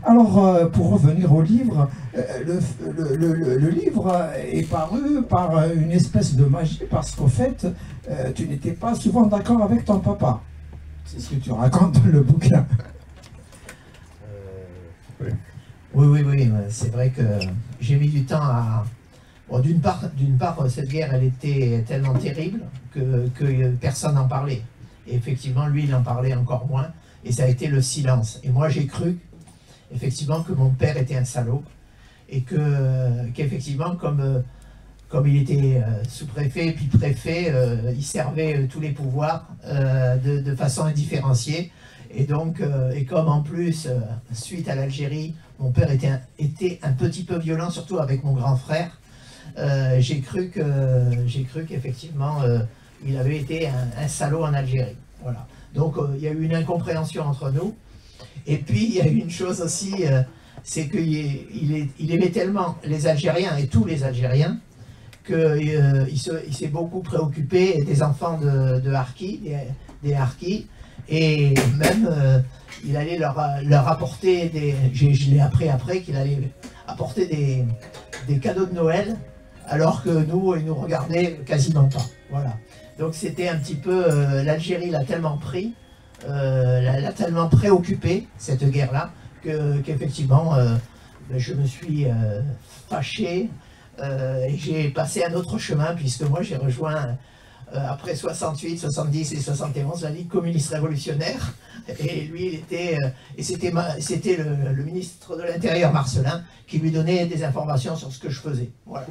Alors, pour revenir au livre, le livre est paru par une espèce de magie, parce qu'au fait, tu n'étais pas souvent d'accord avec ton papa. C'est ce que tu racontes dans le bouquin. Oui. Oui, c'est vrai que j'ai mis du temps à... Bon, d'une part, cette guerre, elle était tellement terrible que personne n'en parlait. Et effectivement, lui, il en parlait encore moins. Et ça a été le silence. Et moi, j'ai cru, effectivement, que mon père était un salaud. Et qu'effectivement, comme il était sous-préfet puis préfet, il servait tous les pouvoirs de façon indifférenciée. Et donc, et comme en plus, suite à l'Algérie, mon père était un petit peu violent, surtout avec mon grand frère, j'ai cru qu'effectivement, il avait été un salaud en Algérie. Voilà. Donc, il y a eu une incompréhension entre nous. Et puis, il y a eu une chose aussi, c'est qu'il aimait tellement les Algériens et tous les Algériens, qu'il s'est beaucoup préoccupé des enfants de Harki, des Harkis, et même il allait leur apporter je l'ai appris après, qu'il allait apporter des cadeaux de Noël, alors que nous, ils nous regardaient quasiment pas. Voilà. Donc c'était un petit peu, l'Algérie l'a tellement pris, l'a tellement préoccupé, cette guerre-là, qu'effectivement, je me suis fâché, et j'ai passé un autre chemin, puisque moi j'ai rejoint, après 68, 70 et 71, la Ligue communiste révolutionnaire, et lui, il était, et c'était le ministre de l'Intérieur, Marcelin, qui lui donnait des informations sur ce que je faisais. Voilà.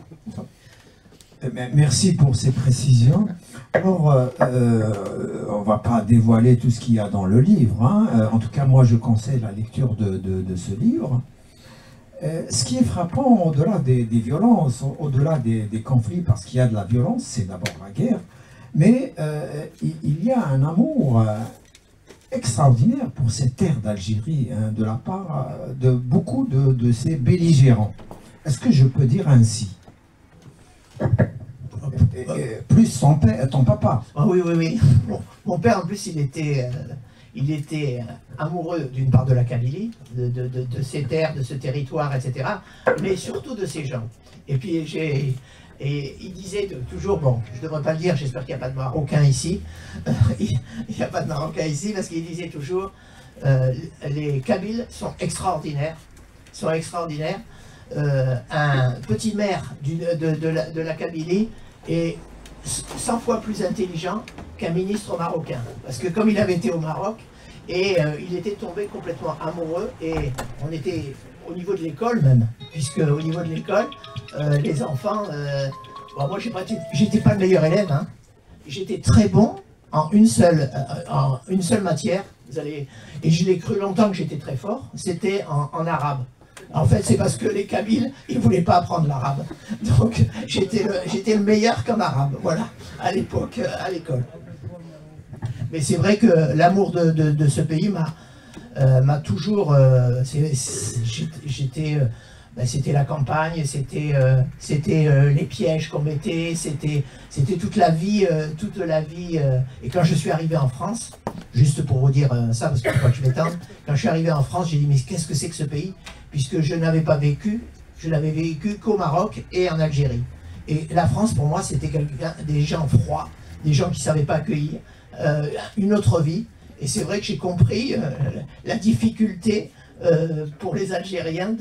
Merci pour ces précisions. Alors, on ne va pas dévoiler tout ce qu'il y a dans le livre, hein. En tout cas, moi, je conseille la lecture de ce livre. Ce qui est frappant, au-delà des violences, au-delà des conflits, parce qu'il y a de la violence, c'est d'abord la guerre, mais il y a un amour extraordinaire pour cette terre d'Algérie, hein, de la part de beaucoup de ces belligérants. Est-ce que je peux dire ainsi? Plus ton papa. Ah, oui. Bon, mon père, en plus, il était amoureux d'une part de la Kabylie, de ces terres, de ce territoire, etc., mais surtout de ces gens. Et puis, il disait toujours, bon, je ne devrais pas le dire, j'espère qu'il n'y a pas de Marocains ici, il n'y a pas de Marocains ici, parce qu'il disait toujours, les Kabyles sont extraordinaires, un petit maire de la Kabylie est 100 fois plus intelligent qu'un ministre marocain. Parce que comme il avait été au Maroc, et il était tombé complètement amoureux, et on était au niveau de l'école même, puisque au niveau de l'école, les enfants, bon, moi j'étais pas le meilleur élève, hein. J'étais très bon en une seule matière, et je l'ai cru longtemps que j'étais très fort, c'était en arabe. En fait, c'est parce que les Kabyles, ils ne voulaient pas apprendre l'arabe. Donc, j'étais le meilleur qu'en arabe, voilà, à l'époque, à l'école. Mais c'est vrai que l'amour de ce pays m'a toujours... c'était la campagne, c'était les pièges qu'on mettait, c'était toute la vie. Et quand je suis arrivé en France, juste pour vous dire ça, parce que je crois que je m'étends, quand je suis arrivé en France, j'ai dit, mais qu'est-ce que c'est que ce pays? Puisque je n'avais pas vécu, je n'avais vécu qu'au Maroc et en Algérie. Et la France, pour moi, c'était des gens froids, des gens qui ne savaient pas accueillir, une autre vie. Et c'est vrai que j'ai compris la difficulté pour les Algériens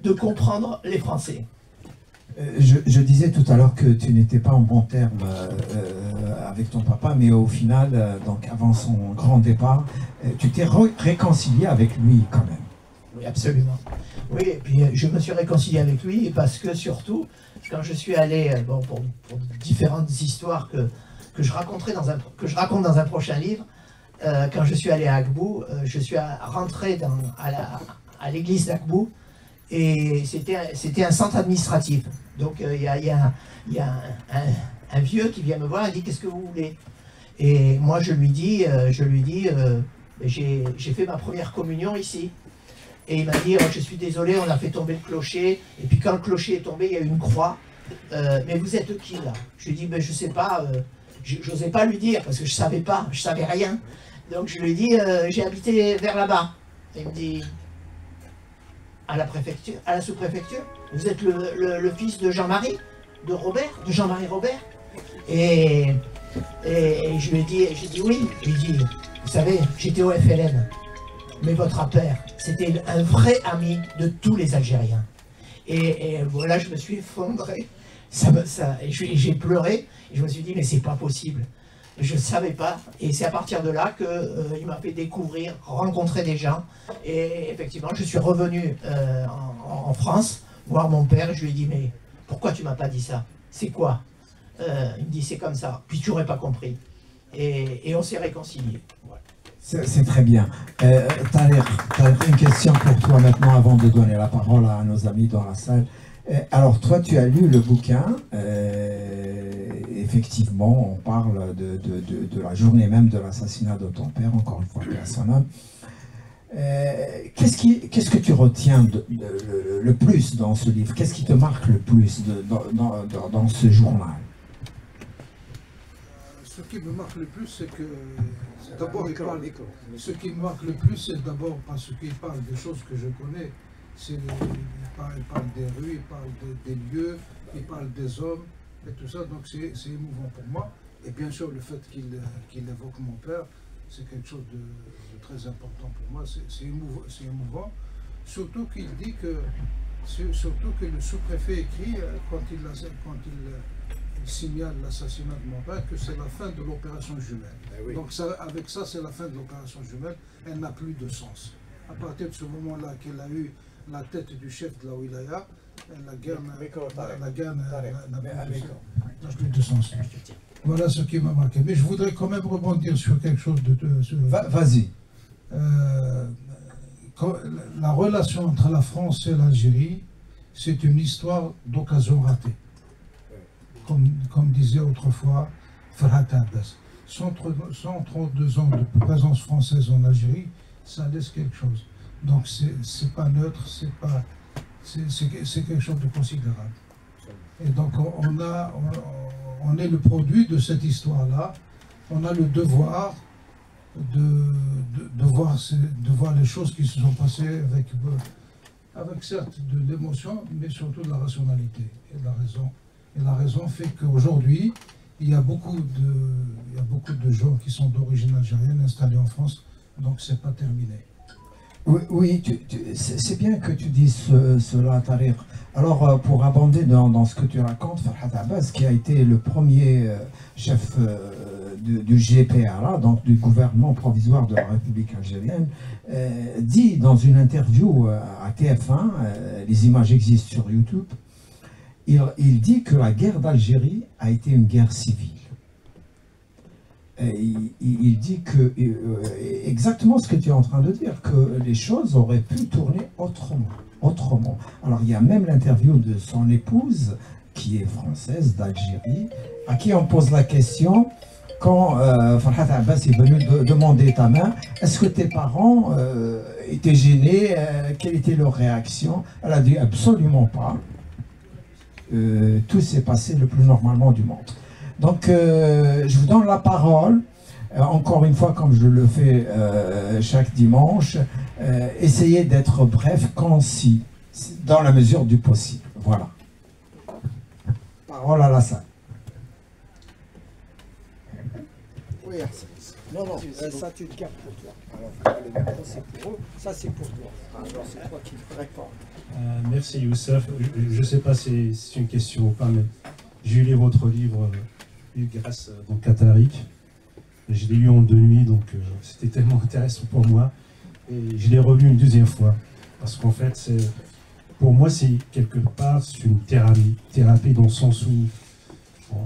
de comprendre les Français. Je disais tout à l'heure que tu n'étais pas en bon terme avec ton papa, mais au final, donc avant son grand départ, tu t'es réconcilié avec lui quand même. Oui, absolument. Oui, et puis je me suis réconcilié avec lui parce que surtout, quand je suis allé, bon, pour différentes histoires que je raconte dans un prochain livre, quand je suis allé à Agbou, je suis rentré à l'église d'Agbou, et c'était un centre administratif. Donc il y a un vieux qui vient me voir et dit, qu'est-ce que vous voulez? Et moi je lui dis, j'ai fait ma première communion ici. Et il m'a dit, oh, je suis désolé, on a fait tomber le clocher, et puis quand le clocher est tombé, il y a eu une croix. Mais vous êtes qui là? Je lui ai dit, ben, je sais pas, j'osais pas lui dire, parce que je savais pas, je savais rien. Donc je lui ai dit, j'ai habité vers là-bas. Il me dit, à la préfecture, à la sous-préfecture. Vous êtes le fils de Jean-Marie, de Jean-Marie Robert. Et je lui ai dit, j'ai dit oui. Je lui ai dit, vous savez, j'étais au FLN, mais votre père, c'était un vrai ami de tous les Algériens. Et voilà, je me suis effondré. J'ai pleuré. Et je me suis dit, mais c'est pas possible. Je ne savais pas. Et c'est à partir de là qu'il m'a fait découvrir, rencontrer des gens. Et effectivement, je suis revenu en France, voir mon père. Je lui ai dit, mais pourquoi tu m'as pas dit ça? C'est quoi? Il me dit, c'est comme ça. Puis tu n'aurais pas compris. Et on s'est réconciliés. Voilà. C'est très bien. Tariq, une question pour toi maintenant avant de donner la parole à nos amis dans la salle. Alors toi, tu as lu le bouquin. Effectivement, on parle de la journée même de l'assassinat de ton père, encore une fois, paix à son âme. Qu'est-ce que tu retiens le plus dans ce livre? Qu'est-ce qui te marque le plus dans ce journal? Ce qui me marque le plus, c'est que d'abord il parle. Ce qui me marque le plus, c'est d'abord parce qu'il parle des choses que je connais. Il parle des rues, il parle des lieux, il parle des hommes et tout ça. Donc c'est émouvant pour moi. Et bien sûr, le fait qu'il évoque mon père, c'est quelque chose de très important pour moi. C'est émouvant. Surtout qu'il dit que, le sous-préfet écrit quand il signale l'assassinat de mon père, que c'est la fin de l'opération jumelle. Oui. Donc avec ça, c'est la fin de l'opération jumelle. Elle n'a plus de sens. À partir de ce moment-là qu'elle a eu la tête du chef de la wilaya, la guerre n'a plus de sens. Voilà ce qui m'a marqué. Mais je voudrais quand même rebondir sur quelque chose de... Vas-y. La relation entre la France et l'Algérie, c'est une histoire d'occasion ratée. Comme disait autrefois Farhat Abbas. 132 ans de présence française en Algérie, ça laisse quelque chose. Donc c'est pas neutre, c'est quelque chose de considérable. Et donc on est le produit de cette histoire-là. On a le devoir de voir les choses qui se sont passées avec certes de l'émotion, mais surtout de la rationalité et de la raison. Et la raison fait qu'aujourd'hui, il y a beaucoup de gens qui sont d'origine algérienne installés en France, donc c'est pas terminé. Oui, c'est bien que tu dises cela, Tariq. Alors, pour abonder dans ce que tu racontes, Farhat Abbas, qui a été le premier chef du GPRA, donc du gouvernement provisoire de la République algérienne, dit dans une interview à TF1, les images existent sur YouTube, il dit que la guerre d'Algérie a été une guerre civile. Il dit que, exactement ce que tu es en train de dire, que les choses auraient pu tourner autrement. Alors il y a même l'interview de son épouse, qui est française d'Algérie, à qui on pose la question, quand Farhat Abbas est venu demander ta main, est-ce que tes parents étaient gênés, quelle était leur réaction? Elle a dit absolument pas. Tout s'est passé le plus normalement du monde. Donc, je vous donne la parole, encore une fois, comme je le fais chaque dimanche, essayez d'être bref, concis, dans la mesure du possible. Voilà. Parole à la salle. Oui, non, ça tu le gardes pour toi. Alors, le micro c'est pour eux, ça c'est pour toi. Alors c'est toi qui réponds. Merci Youssef. Je ne sais pas si c'est une question ou pas, mais j'ai lu votre livre grâce à Tariq. Je l'ai lu en 2 nuits, donc c'était tellement intéressant pour moi. Et je l'ai relu une 2e fois. Parce qu'en fait, pour moi, c'est quelque part une thérapie dans le sens où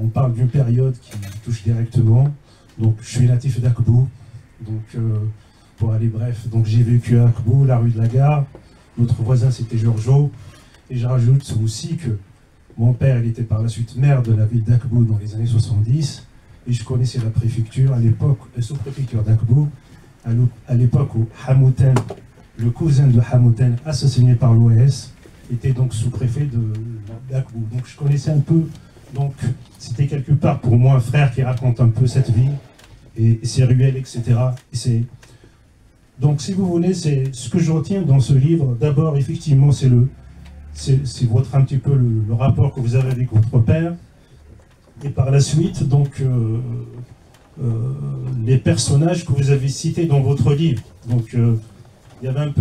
on parle d'une période qui me touche directement. Donc je suis natif d'Akbou, donc pour aller bref, donc j'ai vécu à Akbou, la rue de la Gare. Notre voisin c'était Giorgio. Et je rajoute aussi que mon père, il était par la suite maire de la ville d'Akbou dans les années 70. Et je connaissais la préfecture à l'époque, la sous-préfecture d'Akbou, à l'époque où Hamouten, le cousin de Hamouten, assassiné par l'OAS, était donc sous-préfet d'Akbou. Donc je connaissais un peu, donc c'était quelque part pour moi un frère qui raconte un peu cette ville et ses ruelles, etc. Et Donc, si vous voulez, c'est ce que je retiens dans ce livre. D'abord, effectivement, c'est votre un petit peu le rapport que vous avez avec votre père. Et par la suite, donc, les personnages que vous avez cités dans votre livre. Donc, il y avait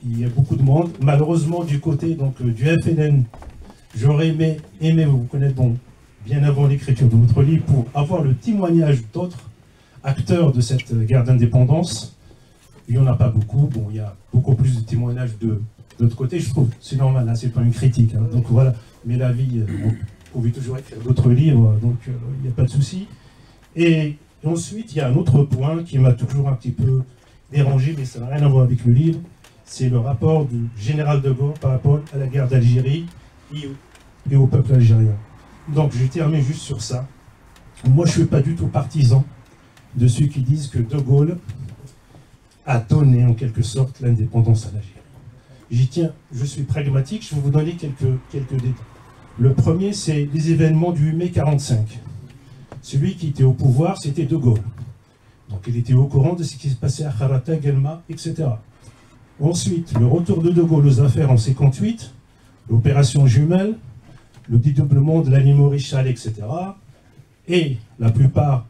il y a beaucoup de monde. Malheureusement, du côté donc, du FLN, j'aurais aimé vous connaître donc, bien avant l'écriture de votre livre pour avoir le témoignage d'autres acteurs de cette guerre d'indépendance. Il n'y en a pas beaucoup. Bon, il y a beaucoup plus de témoignages de l'autre côté, je trouve. C'est normal, hein, c'est pas une critique. Hein. Donc voilà, mais la vie, vous pouvez toujours écrire d'autres livres, donc il n'y a pas de souci. Et ensuite, il y a un autre point qui m'a toujours un petit peu dérangé, mais ça n'a rien à voir avec le livre. C'est le rapport du général de Gaulle par rapport à la guerre d'Algérie et au peuple algérien. Donc je termine juste sur ça. Moi, je ne suis pas du tout partisan de ceux qui disent que De Gaulle a donné en quelque sorte l'indépendance à l'Algérie. J'y tiens, je suis pragmatique, je vais vous donner quelques détails. Le premier, c'est les événements du 8 mai 1945. Celui qui était au pouvoir, c'était De Gaulle. Donc il était au courant de ce qui se passait à Kharata, Guelma, etc. Ensuite, le retour de Gaulle aux affaires en 1958, l'opération Jumelle, le dédoublement de la ligne Maréchal, etc. Et la plupart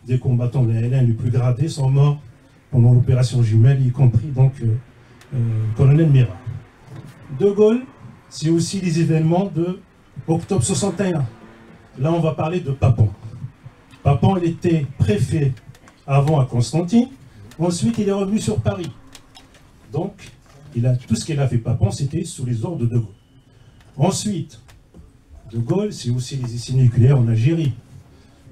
des combattants de la LN les plus gradés sont morts pendant l'opération Jumelle, y compris donc le colonel Mira. De Gaulle, c'est aussi les événements de octobre 61. Là, on va parler de Papon. Papon, il était préfet avant à Constantine. Ensuite, il est revenu sur Paris. Donc, tout ce qu'il a fait Papon, c'était sous les ordres de Gaulle. Ensuite, De Gaulle, c'est aussi les essais nucléaires en Algérie.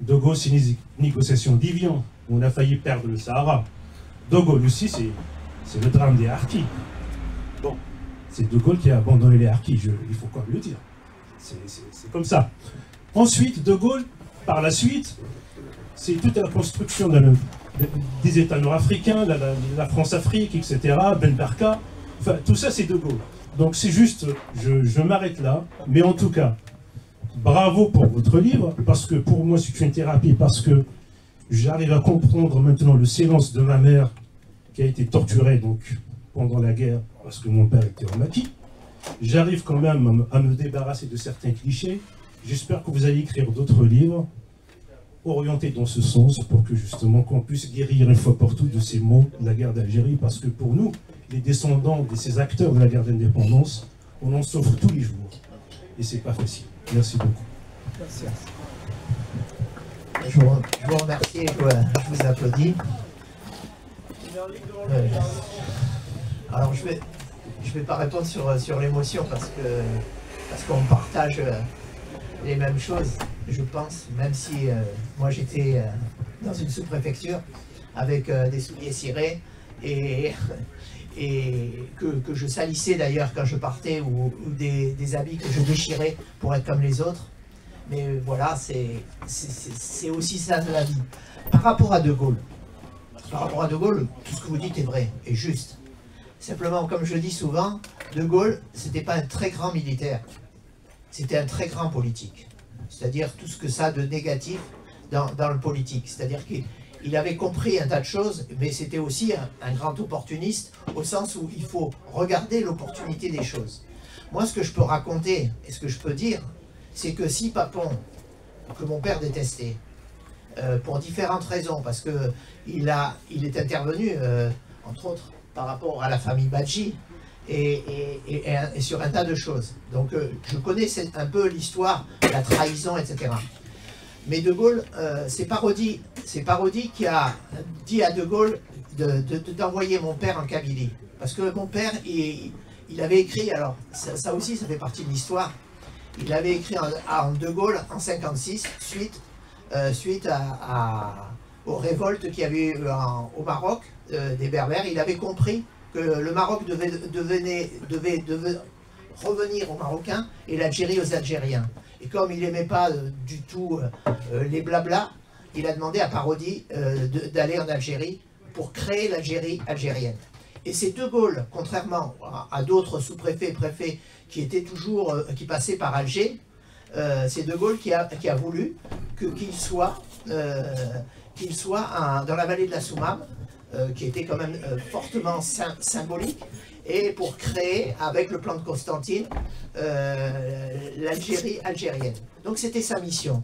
De Gaulle, c'est les négociations d'Évian, où on a failli perdre le Sahara. De Gaulle aussi, c'est le drame des Harkis. Bon, c'est De Gaulle qui a abandonné les Harkis, il faut quand même le dire. C'est comme ça. Ensuite, De Gaulle, par la suite, c'est toute la construction des États nord-africains, la France-Afrique, etc., Ben Barka, enfin, tout ça, c'est De Gaulle. Donc c'est juste, je m'arrête là, mais en tout cas, bravo pour votre livre, parce que pour moi, c'est une thérapie, parce que j'arrive à comprendre maintenant le silence de ma mère, qui a été torturée donc, pendant la guerre, parce que mon père était en maquis. J'arrive quand même à me débarrasser de certains clichés. J'espère que vous allez écrire d'autres livres orientés dans ce sens pour que justement qu'on puisse guérir une fois pour toutes de ces maux de la guerre d'Algérie, parce que pour nous, les descendants de ces acteurs de la guerre d'indépendance, on en souffre tous les jours. Et c'est pas facile. Merci beaucoup. Merci. Je vous remercie et je vous applaudis. Alors je vais pas répondre sur l'émotion parce qu'on partage les mêmes choses, je pense, même si moi j'étais dans une sous-préfecture avec des souliers cirés et que je salissais d'ailleurs quand je partais ou des habits que je déchirais pour être comme les autres. Mais voilà, c'est aussi ça de la vie. Par rapport à De Gaulle, tout ce que vous dites est vrai, est juste. Simplement, comme je dis souvent, De Gaulle, c'était pas un très grand militaire, c'était un très grand politique. C'est-à-dire tout ce que ça a de négatif dans le politique. C'est-à-dire qu'il avait compris un tas de choses, mais c'était aussi un grand opportuniste, au sens où il faut regarder l'opportunité des choses. Moi, ce que je peux raconter, et ce que je peux dire, c'est que si Papon, que mon père détestait, pour différentes raisons, parce qu'il est intervenu, entre autres, par rapport à la famille Badji, et sur un tas de choses. Donc je connais un peu l'histoire, la trahison, etc. Mais De Gaulle, c'est Parodi qui a dit à De Gaulle d'envoyer mon père en Kabylie. Parce que mon père, il avait écrit, alors ça aussi ça fait partie de l'histoire, il avait écrit en De Gaulle en 1956, suite aux révoltes qu'il y avait eu au Maroc, des Berbères. Il avait compris que le Maroc devait revenir aux Marocains et l'Algérie aux Algériens. Et comme il n'aimait pas du tout les blablas, il a demandé à Parodi d'aller en Algérie pour créer l'Algérie algérienne. Et c'est De Gaulle, contrairement à d'autres sous-préfets et préfets qui passaient par Alger, c'est De Gaulle qui a voulu qu'il soit dans la vallée de la Soumam, qui était quand même fortement symbolique, et pour créer, avec le plan de Constantine, l'Algérie algérienne. Donc c'était sa mission.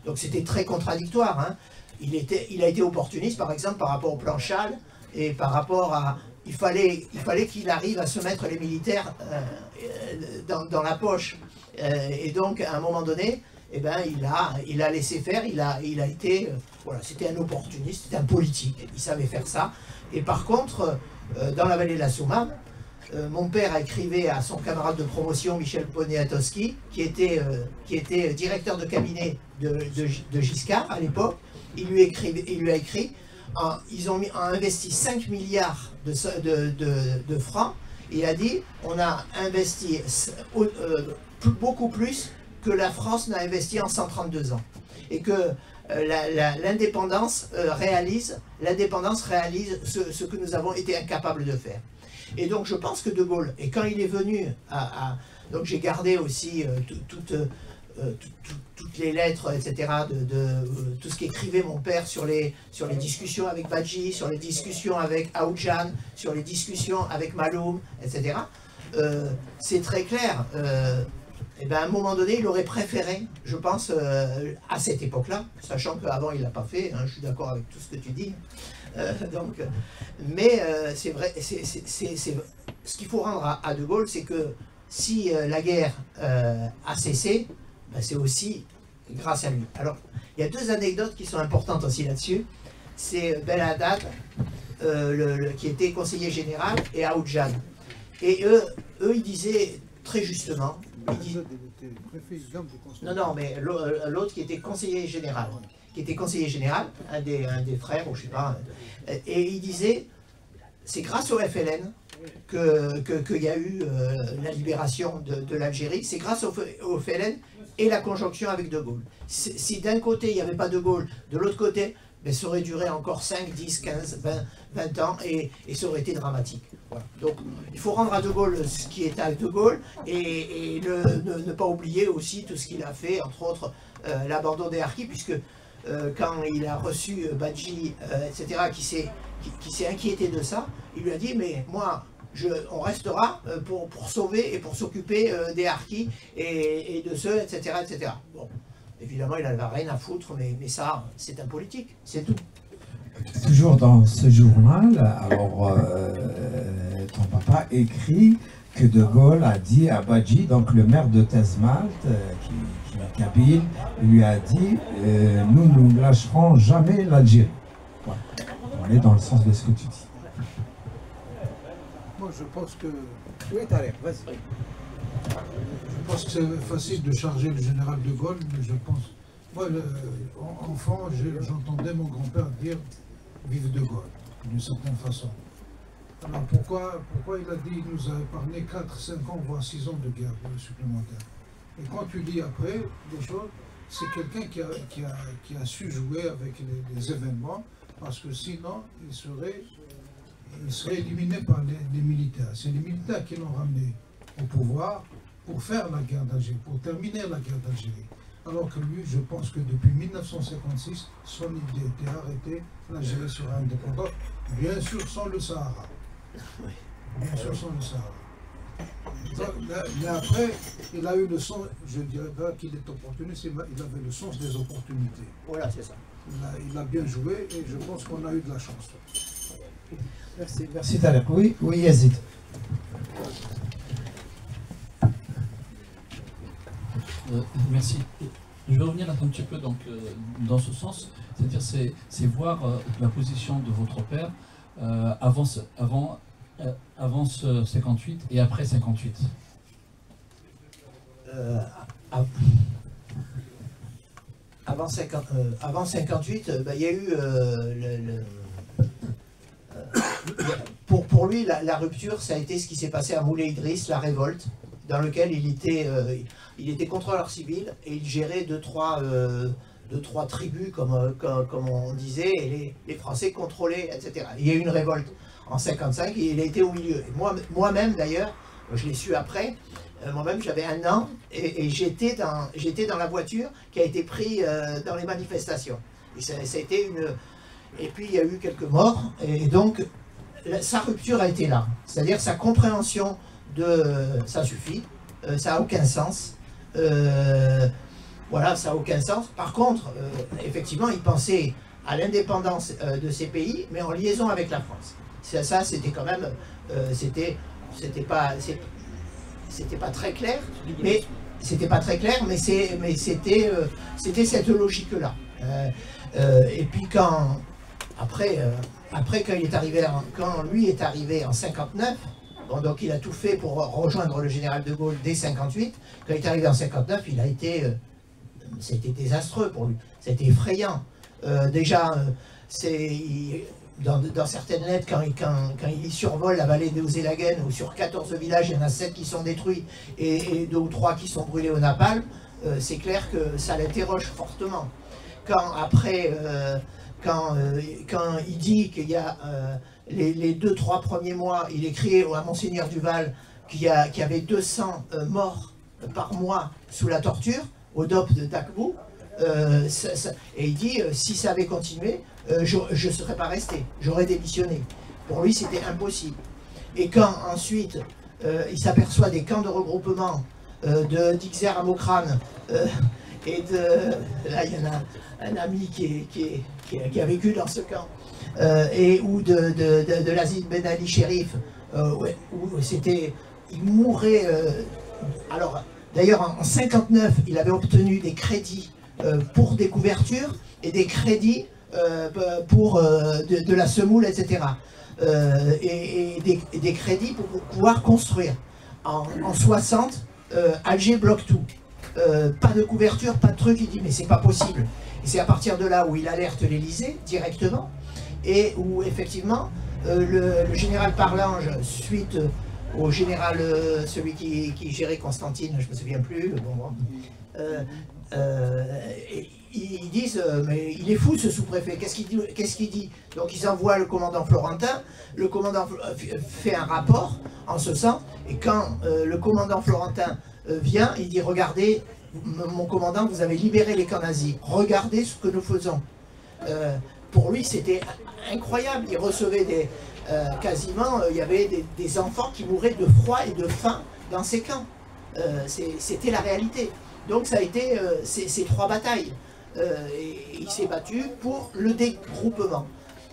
Donc c'était très contradictoire, hein. Il a été opportuniste, par exemple, par rapport au plan Chal, et par rapport à... Il fallait qu'il arrive à se mettre les militaires dans la poche. Et donc, à un moment donné, eh ben, il a laissé faire, il a été... voilà, c'était un opportuniste, c'était un politique, il savait faire ça. Et par contre, dans la vallée de la Soumam, mon père a écrivé à son camarade de promotion, Michel Poniatowski, qui était directeur de cabinet de Giscard à l'époque. Il lui a écrit, ils ont investi 5 milliards de francs. Il a dit, on a investi beaucoup plus que la France n'a investi en 132 ans. Et que l'indépendance réalise ce que nous avons été incapables de faire. Et donc je pense que De Gaulle, et quand il est venu donc j'ai gardé aussi toutes les lettres, etc., tout ce qu'écrivait mon père sur les discussions avec Badji, sur les discussions avec Aoudjan, sur les discussions avec Maloum, etc. C'est très clair. Et ben à un moment donné, il aurait préféré, je pense, à cette époque-là, sachant qu'avant il ne l'a pas fait, hein, je suis d'accord avec tout ce que tu dis. Mais c'est vrai, ce qu'il faut rendre à De Gaulle, c'est que si la guerre a cessé, ben, c'est aussi grâce à lui. Alors, il y a deux anecdotes qui sont importantes aussi là-dessus. C'est Ben Haddad, qui était conseiller général, et Aoudjan. Et eux, ils disaient très justement... Non, mais l'autre qui était conseiller général. Un des frères, ou je sais pas, et il disait, c'est grâce au FLN qu'il y a eu la libération de l'Algérie, c'est grâce au FLN et la conjonction avec De Gaulle. Si d'un côté il n'y avait pas De Gaulle, de l'autre côté, ben, ça aurait duré encore 5, 10, 15, 20 ans et ça aurait été dramatique. Voilà. Donc il faut rendre à De Gaulle ce qui est à De Gaulle et ne pas oublier aussi tout ce qu'il a fait, entre autres l'abandon des harkis, puisque quand il a reçu Badji, etc., qui s'est inquiété de ça, il lui a dit, mais moi, on restera pour sauver et pour s'occuper des harkis et de ceux, etc., etc. Bon, évidemment, il n'avait rien à foutre, mais ça, c'est un politique, c'est tout. Toujours dans ce journal, alors ton papa écrit que De Gaulle a dit à Badji, donc le maire de Tazmalt, qui est kabyle, il lui a dit nous ne lâcherons jamais l'Algérie. Voilà. On est dans le sens de ce que tu dis. Moi, je pense que... Oui, Tarek, vas-y. Je pense que c'est facile de charger le général De Gaulle, mais je pense... Moi, enfant, j'entendais mon grand-père dire « Vive De Gaulle », d'une certaine façon. Alors pourquoi il a dit, il nous a épargné 4, 5 ans, voire 6 ans de guerre supplémentaire. Et quand tu dis après des choses, c'est quelqu'un qui a su jouer avec les événements, parce que sinon, il serait éliminé par les militaires. C'est les militaires qui l'ont ramené au pouvoir pour faire la guerre d'Algérie, pour terminer la guerre d'Algérie. Alors que lui, je pense que depuis 1956, son idée était arrêtée, l'Algérie sera indépendante, bien sûr sans le Sahara. Bien sûr sans le Sahara. Mais après, il a eu le sens, je dirais pas qu'il est opportuniste, il avait le sens des opportunités. Voilà, c'est ça. Il a bien joué et je pense qu'on a eu de la chance. Merci Tarek. Oui, Yazid. Merci. Je vais revenir un petit peu donc, dans ce sens, c'est-à-dire c'est voir la position de votre père avant 58 et après 58. Avant 58, il y a eu pour lui la rupture, ça a été ce qui s'est passé à Moulay Idriss, la révolte, dans lequel il était contrôleur civil et il gérait deux, trois tribus, comme on disait, et les Français contrôlaient, etc. Il y a eu une révolte en 55 et il a été au milieu. Moi-même, d'ailleurs, je l'ai su après, moi-même j'avais 1 an et j'étais dans la voiture qui a été prise dans les manifestations. Et ça a été une... Et puis il y a eu quelques morts, et donc sa rupture a été là. C'est-à-dire sa compréhension de ça suffit, ça n'a aucun sens. Voilà, ça n'a aucun sens. Par contre, effectivement, il pensait à l'indépendance de ces pays, mais en liaison avec la France. Ça c'était quand même, c'était pas très clair, mais c'était pas très clair, mais c'était cette logique-là. Et puis après quand il est arrivé, quand lui est arrivé en 59, bon, donc il a tout fait pour rejoindre le général de Gaulle dès 58. Quand il est arrivé en 59, il a été, c'était désastreux pour lui, c'était effrayant. Déjà, dans certaines lettres, quand il survole la vallée d'Eauselaguen, où sur 14 villages, il y en a 7 qui sont détruits et 2 ou 3 qui sont brûlés au napalm, c'est clair que ça l'interroge fortement. Quand il dit qu'il y a les 2-3 premiers mois, il écrit à Monseigneur Duval qu'il y avait 200 morts par mois sous la torture, au DOP de Dachbourg, et il dit si ça avait continué, je ne serais pas resté, j'aurais démissionné. Pour lui, c'était impossible. Et quand ensuite il s'aperçoit des camps de regroupement d'Ixer à Mokrane, et là il y en a un ami qui a vécu dans ce camp, ou de l'Aziz Ben Ali Chérif, où c'était, il mourait. Alors d'ailleurs en 59, il avait obtenu des crédits pour des couvertures et des crédits pour de la semoule, etc. Et des crédits pour pouvoir construire. En 60, Alger bloque tout. Pas de couverture, pas de truc, il dit mais c'est pas possible. Et c'est à partir de là où il alerte l'Élysée directement, et où effectivement le général Parlange, suite au général, celui qui gérait Constantine, je me souviens plus, ils disent mais il est fou ce sous-préfet, qu'est-ce qu'il dit? Donc ils envoient le commandant Florentin, le commandant fait un rapport en ce sens, et quand le commandant Florentin vient, il dit regardez, mon commandant, vous avez libéré les camps nazis, regardez ce que nous faisons. Pour lui c'était incroyable, il recevait quasiment, il y avait des enfants qui mouraient de froid et de faim dans ces camps. C'était la réalité. Donc ça a été ces 3 batailles. Et il s'est battu pour le dégroupement.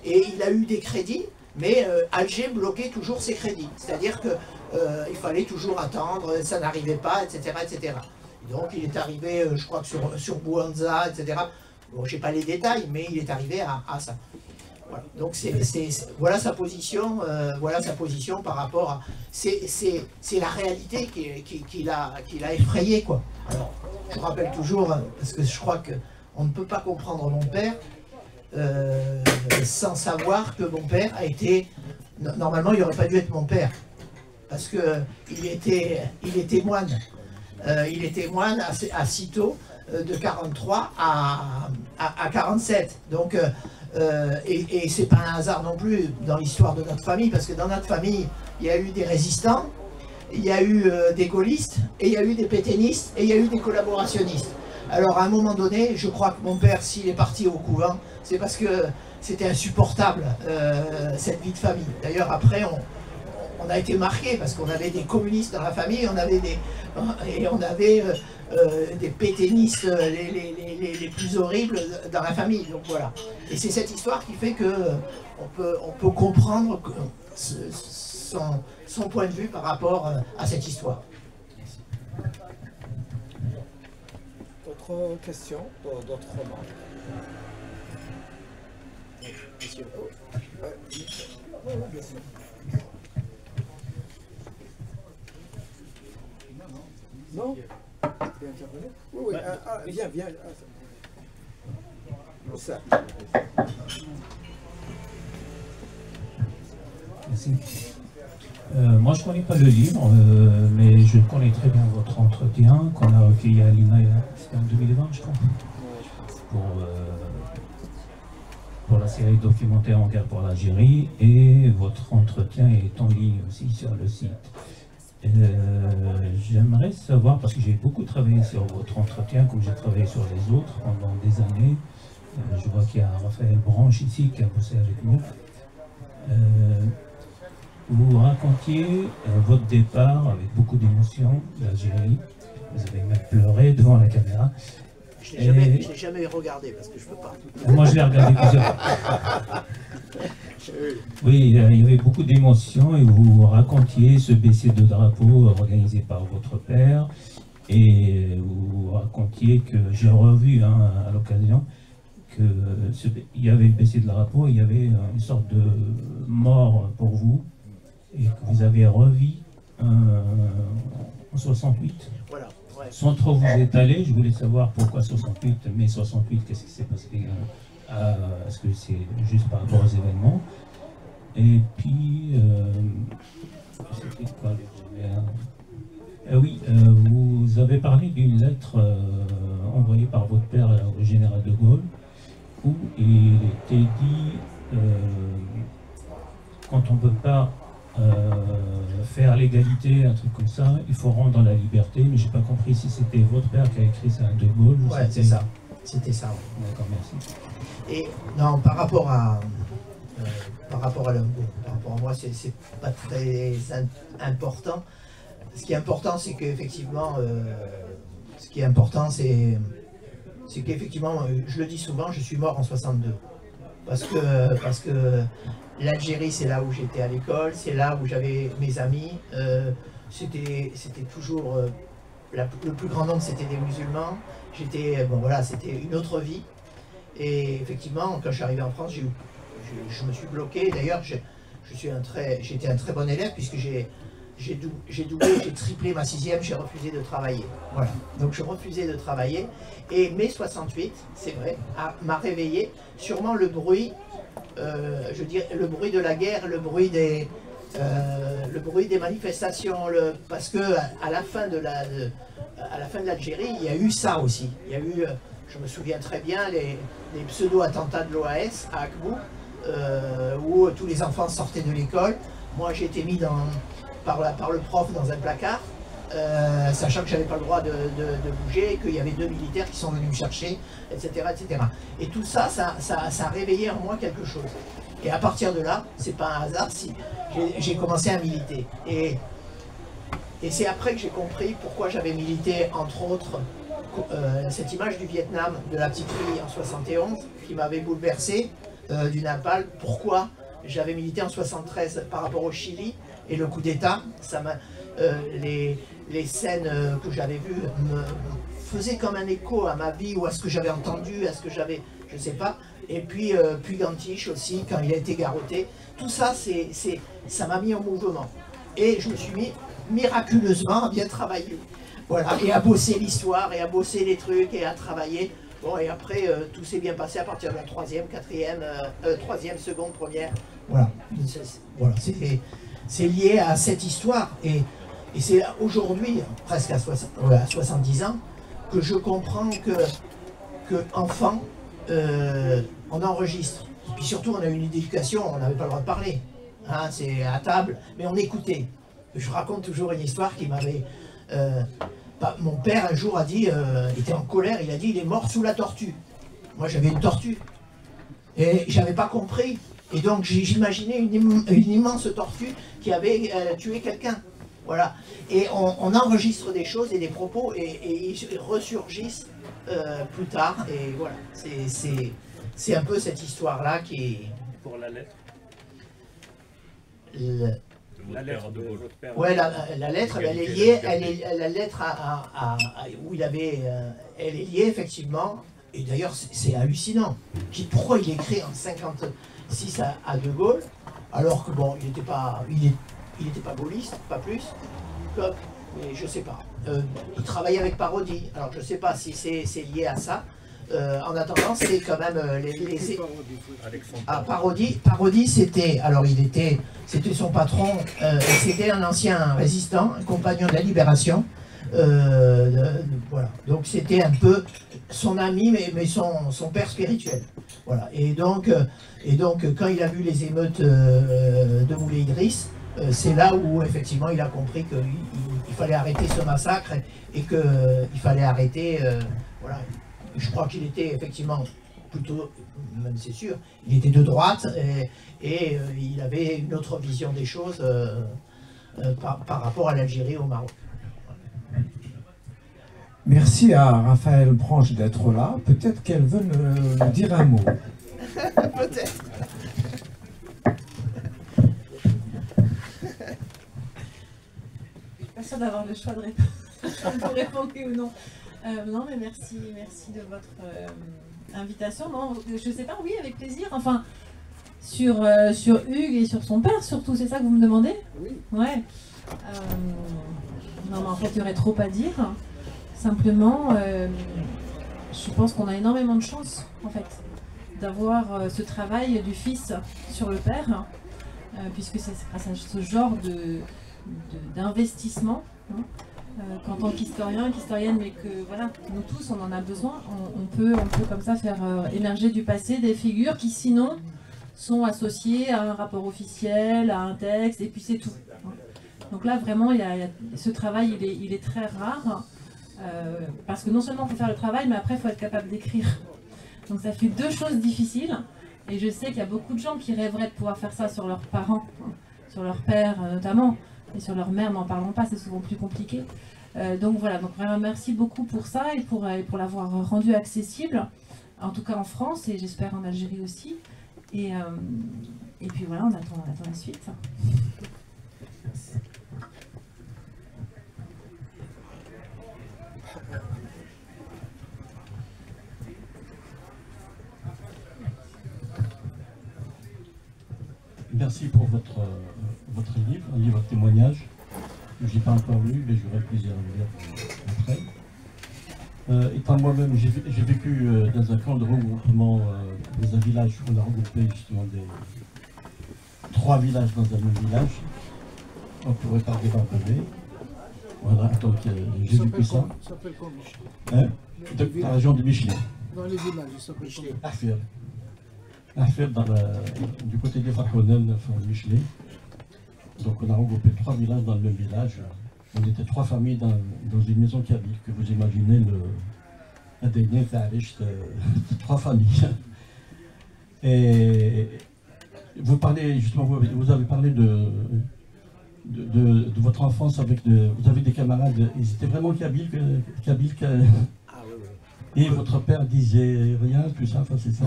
Et il a eu des crédits, mais Alger bloquait toujours ses crédits. C'est-à-dire qu'il fallait toujours attendre, ça n'arrivait pas, etc., etc. Donc il est arrivé, je crois que sur Bouanza, etc. Bon, je n'ai pas les détails, mais il est arrivé à ça. Voilà. Donc voilà sa position, par rapport à... C'est la réalité qui l'a effrayé, quoi. Alors, je rappelle toujours, parce que je crois qu'on ne peut pas comprendre mon père sans savoir que mon père a été... Normalement, il n'aurait pas dû être mon père, parce qu'il était moine. Il était moine à Cîteaux, de 43 à 47. Donc... et c'est pas un hasard non plus dans l'histoire de notre famille, parce que dans notre famille, il y a eu des résistants, il y a eu des gaullistes, et il y a eu des pétainistes, et il y a eu des collaborationnistes. Alors à un moment donné, je crois que mon père, s'il est parti au couvent, c'est parce que c'était insupportable, cette vie de famille. D'ailleurs après, on a été marqués, parce qu'on avait des communistes dans la famille, on avait des pétainistes les plus horribles dans la famille. Donc voilà. Et c'est cette histoire qui fait qu'on peut comprendre son point de vue par rapport à cette histoire. D'autres questions, d'autres remarques? Monsieur. Bien sûr. Non? Oui, viens. Ça. Merci. Moi, je ne connais pas le livre, mais je connais très bien votre entretien qu'on a recueilli à l'INA, c'était en 2020, je crois, pour la série documentaire En guerre pour l'Algérie, et votre entretien est en ligne aussi sur le site. J'aimerais savoir, parce que j'ai beaucoup travaillé sur votre entretien, comme j'ai travaillé sur les autres pendant des années, Je vois qu'il y a Raphaël Branche ici qui a bossé avec nous. Vous racontiez votre départ avec beaucoup d'émotion d'Algérie. Vous avez même pleuré devant la caméra. Je ne l'ai jamais regardé parce que je ne peux pas. Moi, je l'ai regardé plusieurs fois. Oui, il y avait beaucoup d'émotions et vous racontiez ce baiser de drapeau organisé par votre père. Et vous racontiez que j'ai revu à l'occasion qu'il y avait le baiser de drapeau, il y avait une sorte de mort pour vous et que vous avez revu en 68. Voilà. Ouais. Sans trop vous étaler, je voulais savoir pourquoi 68, mais 68, qu'est-ce qui s'est passé? Est-ce que c'est juste par rapport aux événements? Et puis, c'était quoi oui, vous avez parlé d'une lettre envoyée par votre père au général de Gaulle, où il était dit quand on ne peut pas faire l'égalité, un truc comme ça, il faut rendre la liberté, mais j'ai pas compris si c'était votre père qui a écrit ça à De Gaulle. Ouais, c'est ça. C'était ça. Ouais. D'accord, merci. Et non, par rapport à moi, c'est pas très important. Ce qui est important, c'est qu'effectivement, je le dis souvent, je suis mort en 62. Parce que l'Algérie, c'est là où j'étais à l'école, c'est là où j'avais mes amis. C'était toujours le plus grand nombre, c'était des musulmans. C'était une autre vie. Et effectivement, quand je suis arrivé en France, je me suis bloqué. D'ailleurs, j'étais un très bon élève puisque j'ai doublé, j'ai triplé ma 6e, j'ai refusé de travailler. Voilà. Donc je refusais de travailler. Et mai 68, c'est vrai, m'a réveillé sûrement le bruit, le bruit de la guerre, le bruit des manifestations, parce que à la fin de l'Algérie, il y a eu ça aussi. Il y a eu, je me souviens très bien, les pseudo-attentats de l'OAS à Akbou, où tous les enfants sortaient de l'école. Moi, j'ai été mis par le prof dans un placard, sachant que je n'avais pas le droit de bouger, et qu'il y avait 2 militaires qui sont venus me chercher, etc. etc. Et tout ça, ça a réveillé en moi quelque chose. Et à partir de là, c'est pas un hasard si j'ai commencé à militer. Et c'est après que j'ai compris pourquoi j'avais milité, entre autres, cette image du Vietnam, de la petite fille en 71, qui m'avait bouleversé, du napalm. Pourquoi j'avais milité en 73 par rapport au Chili et le coup d'État, les scènes que j'avais vues me faisaient comme un écho à ma vie ou à ce que j'avais entendu, à ce que j'avais, je sais pas. Et puis Puy-Gantiche aussi, quand il a été garrotté. Tout ça, ça m'a mis en mouvement. Et je me suis mis miraculeusement à bien travailler. Voilà, et à bosser l'histoire, et à bosser les trucs, et à travailler. Bon, et après, tout s'est bien passé à partir de la 3e, 4e, 3e, seconde, première. Voilà, c'est lié à cette histoire. Et c'est aujourd'hui, presque à 70 ans, que je comprends que enfant, on enregistre. Puis surtout, on a eu une éducation, on n'avait pas le droit de parler. Hein, c'est à table, mais on écoutait. Je raconte toujours une histoire qui m'avait... mon père, un jour, a dit, était en colère, il a dit, il est mort sous la tortue. Moi, j'avais une tortue. Et j'avais pas compris. Et donc, j'imaginais une immense tortue qui avait tué quelqu'un. Voilà. Et on enregistre des choses et des propos, et ils ressurgissent plus tard. Et voilà. C'est un peu cette histoire-là qui est... Pour la lettre La lettre de votre père. Ouais, la lettre, elle est liée, la lettre où il avait, elle est liée effectivement, et d'ailleurs c'est hallucinant. Pourquoi il écrit en 56 à De Gaulle, alors que bon, il n'était pas gaulliste, pas plus, mais je sais pas. Il travaillait avec Parodi, alors je sais pas si c'est lié à ça. En attendant, c'est quand même Parodi, c'était son patron, c'était un ancien résistant, un compagnon de la Libération. Voilà. Donc c'était un peu son ami, mais son père spirituel. Voilà. Et donc quand il a vu les émeutes de Moulay Idriss, c'est là où effectivement il a compris qu'il fallait arrêter ce massacre et qu'il fallait arrêter. Voilà. Je crois qu'il était effectivement plutôt, même c'est sûr, il était de droite et il avait une autre vision des choses par rapport à l'Algérie et au Maroc. Merci à Raphaël Branche d'être là. Peut-être qu'elle veut nous dire un mot. Peut-être. Pas sûr d'avoir le choix de répondre oui ou non. Non, mais merci de votre invitation. Non, je sais pas, oui, avec plaisir. Enfin, sur Hugues et sur son père, surtout, c'est ça que vous me demandez? Oui. Ouais. Non, mais en fait, il y aurait trop à dire. Simplement, je pense qu'on a énormément de chance, en fait, d'avoir ce travail du fils sur le père, puisque c'est grâce à ce genre d'investissement, qu'en tant qu'historienne, mais que voilà, nous tous, on en a besoin. On peut comme ça faire émerger du passé des figures qui, sinon, sont associées à un rapport officiel, à un texte, et puis c'est tout. Donc là, vraiment, ce travail, il est très rare. Parce que non seulement il faut faire le travail, mais après il faut être capable d'écrire. Donc ça fait deux choses difficiles. Et je sais qu'il y a beaucoup de gens qui rêveraient de pouvoir faire ça sur leurs parents, sur leur père notamment, et sur leur mère, n'en parlons pas, c'est souvent plus compliqué. Donc voilà, donc vraiment merci beaucoup pour ça et pour l'avoir rendu accessible, en tout cas en France et j'espère en Algérie aussi. Et puis voilà, on attend la suite. Merci pour votre livre, un livre témoignage que je n'ai pas encore lu, mais j'aurai plaisir à le lire après. Étant moi-même, j'ai vécu dans un camp de regroupement dans un village où on a regroupé justement 3 villages dans un même village. On pourrait pas débarbonner. Voilà, donc j'ai vécu ça. Ça s'appelle comment? Hein? De la région de Michelin. Dans les villages, il s'appelle comment? Ahfir. Ahfir, du côté des Farhounen, Michelin. Donc on a regroupé 3 villages dans le même village. On était 3 familles dans une maison kabyle, que vous imaginez un dernier Farish, 3 familles. Et vous parlez justement, vous avez parlé de votre enfance avec vous avez des camarades, ils étaient vraiment kabyles, Ah oui, oui. et votre père disait rien, tout ça, enfin c'est ça.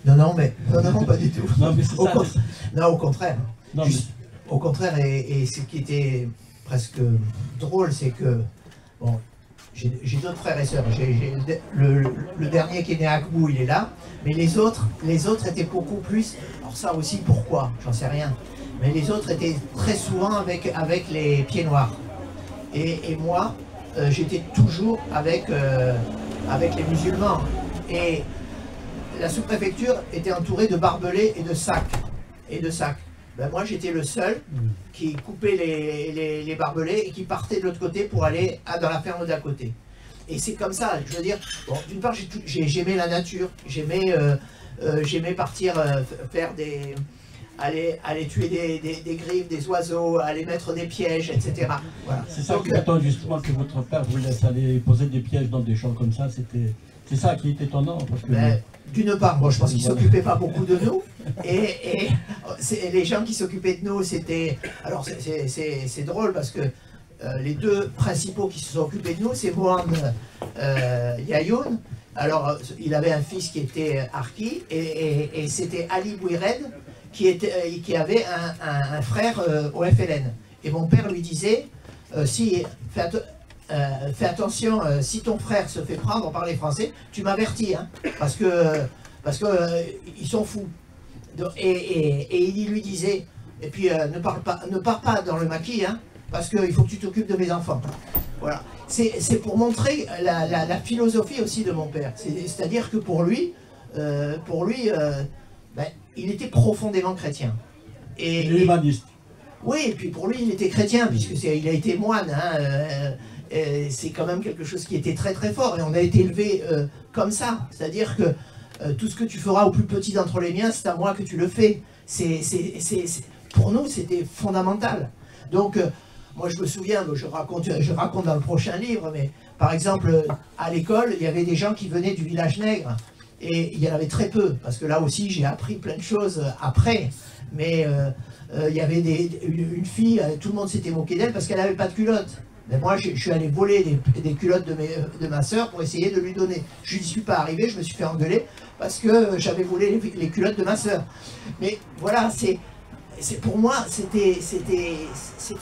Non, pas du tout. Non, mais c'est ça. Non, au contraire. Non, Au contraire, et ce qui était presque drôle, c'est que, bon, j'ai d'autres frères et sœurs. Le dernier qui est né à Akbou, il est là, mais les autres étaient beaucoup plus. Alors ça aussi, pourquoi? J'en sais rien. Mais les autres étaient très souvent avec les pieds noirs. Et moi, j'étais toujours avec les musulmans. Et la sous-préfecture était entourée de barbelés et de sacs. Ben moi, j'étais le seul qui coupait les barbelés et qui partait de l'autre côté pour aller dans la ferme d'à côté. Et c'est comme ça, je veux dire, bon, d'une part, j'aimais la nature, j'aimais partir faire aller tuer des griffes, des oiseaux, aller mettre des pièges, etc. Voilà. C'est ça qui m'étonne justement que votre père vous laisse aller poser des pièges dans des champs comme ça, c'est ça qui est étonnant. Parce que d'une part, moi je pense qu'il ne s'occupait pas beaucoup de nous, et les gens qui s'occupaient de nous, c'était... Alors c'est drôle parce que les 2 principaux qui se sont occupés de nous, c'est Mohamed Yayoun. Alors il avait un fils qui était Arki, et c'était Ali Bouired qui avait un frère au FLN. Et mon père lui disait, fais attention, si ton frère se fait prendre par les Français, tu m'avertis, hein, parce que ils sont fous. Et il lui disait, et puis ne pars pas dans le maquis, hein, parce qu'il faut que tu t'occupes de mes enfants. Voilà. C'est pour montrer la philosophie aussi de mon père. C'est-à-dire que pour lui, il était profondément chrétien. Il est humaniste. Oui, et puis pour lui, il était chrétien, puisqu'il a été moine. Hein, c'est quand même quelque chose qui était très très fort. Et on a été élevé comme ça. C'est-à-dire que tout ce que tu feras au plus petit d'entre les miens, c'est à moi que tu le fais. Pour nous, c'était fondamental. Donc, moi je me souviens, je raconte dans le prochain livre, mais par exemple, à l'école, il y avait des gens qui venaient du village nègre. Et il y en avait très peu, parce que là aussi j'ai appris plein de choses après. Mais il y avait une fille, tout le monde s'était moqué d'elle parce qu'elle n'avait pas de culotte. Mais moi je suis allé voler des culottes de ma soeur pour essayer de lui donner. Je n'y suis pas arrivé, je me suis fait engueuler parce que j'avais volé les culottes de ma soeur. Mais voilà, pour moi c'était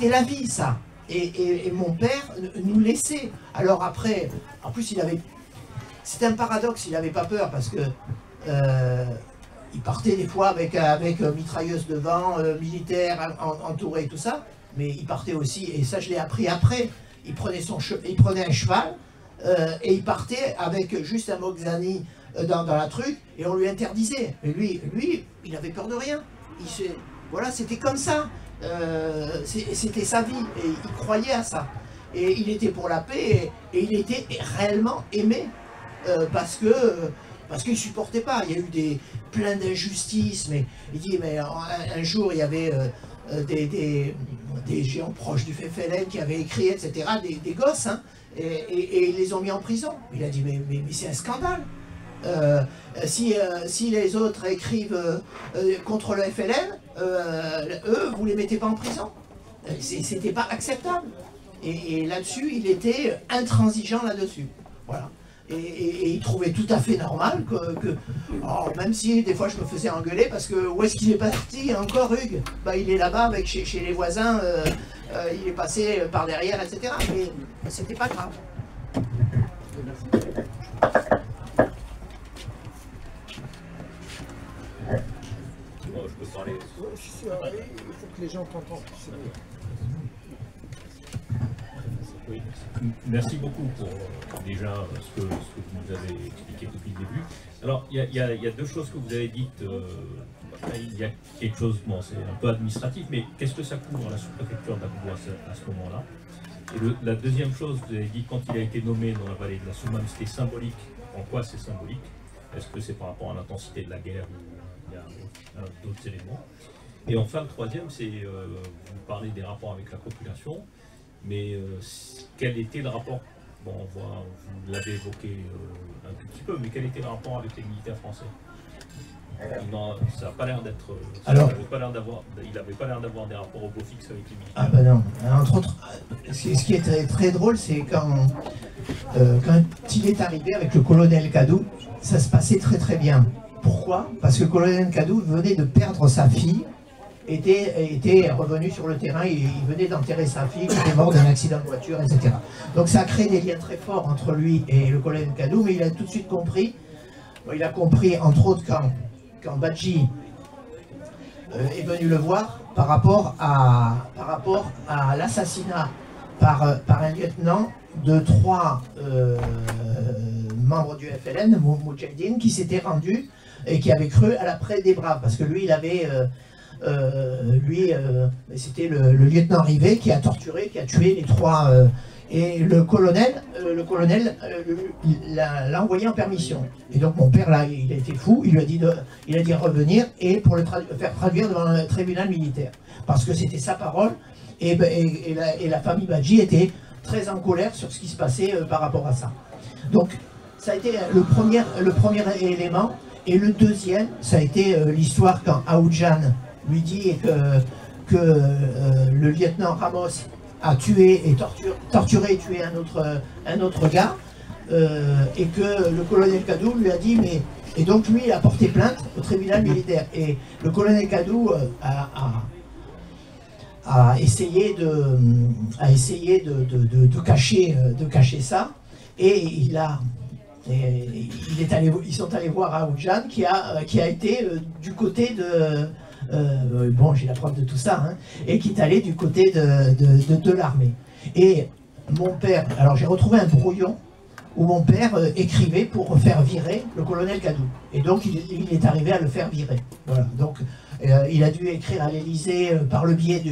la vie ça. Et mon père nous laissait. Alors après, en plus c'était un paradoxe, il n'avait pas peur parce que il partait des fois avec mitrailleuse devant, militaire, entouré et tout ça, mais il partait aussi, et ça je l'ai appris après, il prenait un cheval et il partait avec juste un Moxani dans la truc et on lui interdisait. Et lui il avait peur de rien. Voilà, c'était comme ça. C'était sa vie et il croyait à ça. Et il était pour la paix et il était réellement aimé parce qu'il supportait pas. Il y a eu plein d'injustices, mais il dit, mais un jour il y avait des géants proches du FLN qui avaient écrit, etc., des gosses, hein, et ils les ont mis en prison. Il a dit, mais c'est un scandale. Si les autres écrivent contre le FLN, eux, vous les mettez pas en prison. C'était pas acceptable. Et là-dessus, il était intransigeant là-dessus. Voilà. Et il trouvait tout à fait normal que même si des fois je me faisais engueuler parce que où est-ce qu'il est parti encore Hugues, bah, il est là-bas avec chez les voisins, il est passé par derrière, etc. Mais c'était pas grave. Je peux parler. Il faut que les gens t'entendent. Oui. Merci beaucoup pour déjà ce que vous nous avez expliqué depuis le début. Alors, il y a deux choses que vous avez dites. Il y a quelque chose, bon, c'est un peu administratif, mais qu'est-ce que ça couvre la sous-préfecture d'Abobo à ce moment-là? Et la deuxième chose, vous avez dit quand il a été nommé dans la vallée de la Soumane, c'était symbolique. En quoi c'est symbolique? Est-ce que c'est par rapport à l'intensité de la guerre ou il y a d'autres éléments? Et enfin, le troisième, c'est vous parlez des rapports avec la population. Mais quel était le rapport? Bon, vous l'avez évoqué un tout petit peu, mais quel était le rapport avec les militaires français? Ça n'a pas l'air d'être. Il n'avait pas l'air d'avoir des rapports au beau fixe avec les militaires. Ah ben non. Entre autres, ce qui est très, très drôle, c'est quand il est arrivé avec le colonel Cadou, ça se passait très très bien. Pourquoi? Parce que le colonel Cadou venait de perdre sa fille. Était revenu sur le terrain, il venait d'enterrer sa fille qui était morte d'un accident de voiture, etc. Donc ça a créé des liens très forts entre lui et le colonel Cadou, mais il a tout de suite compris. Il a compris, entre autres, quand Badji est venu le voir par rapport à l'assassinat par un lieutenant de 3 membres du FLN, Moudjahidine, qui s'étaient rendus et qui avaient cru à l'après des Braves, parce que lui, il avait... c'était le lieutenant Rivet qui a torturé, qui a tué les 3 et le colonel l'a envoyé en permission. Et donc mon père là, il a été fou, il a dit revenir et pour le faire traduire devant un tribunal militaire, parce que c'était sa parole et la famille Badji était très en colère sur ce qui se passait par rapport à ça. Donc ça a été le premier élément. Et le deuxième, ça a été l'histoire quand Aoudjan lui dit que le lieutenant Ramos a tué et torturé et tué un autre gars, et que le colonel Cadou lui a dit, mais... Et donc lui, il a porté plainte au tribunal militaire. Et le colonel Cadou a essayé de cacher ça, et ils sont allés voir Aoudjan qui a été du côté de... bon, j'ai la preuve de tout ça, hein, et qui est allé du côté de l'armée. Et mon père... Alors j'ai retrouvé un brouillon où mon père écrivait pour faire virer le colonel Cadou. Et donc il est arrivé à le faire virer. Voilà. Donc il a dû écrire à l'Élysée par le biais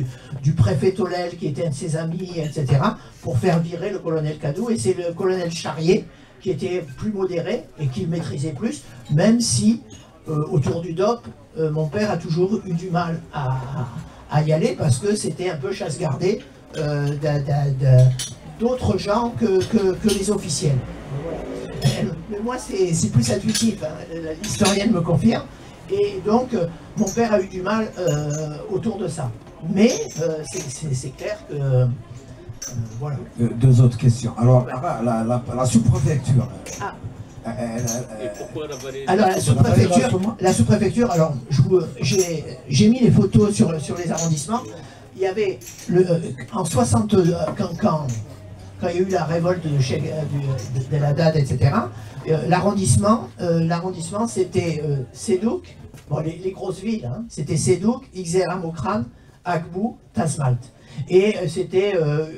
du préfet Tolel, qui était un de ses amis, etc., pour faire virer le colonel Cadou. Et c'est le colonel Charrier qui était plus modéré et qui le maîtrisait plus, même si autour du DOP, mon père a toujours eu du mal à y aller parce que c'était un peu chasse gardée d'autres gens que les officiels. moi, c'est plus intuitif, hein. L'historienne me confirme. Et donc, mon père a eu du mal autour de ça. Mais c'est clair que... voilà. Deux autres questions. Alors, la sous-préfecture. Ah. Et pourquoi la vallée? Alors, la sous-préfecture, alors, j'ai mis les photos sur les arrondissements. Il y avait, en 62, quand il y a eu la révolte de la Haddad, etc., l'arrondissement, c'était Sédouk, bon, les grosses villes, hein, c'était Sédouk, Ixera, Mokran, Agbou, Tazmalt. Et c'était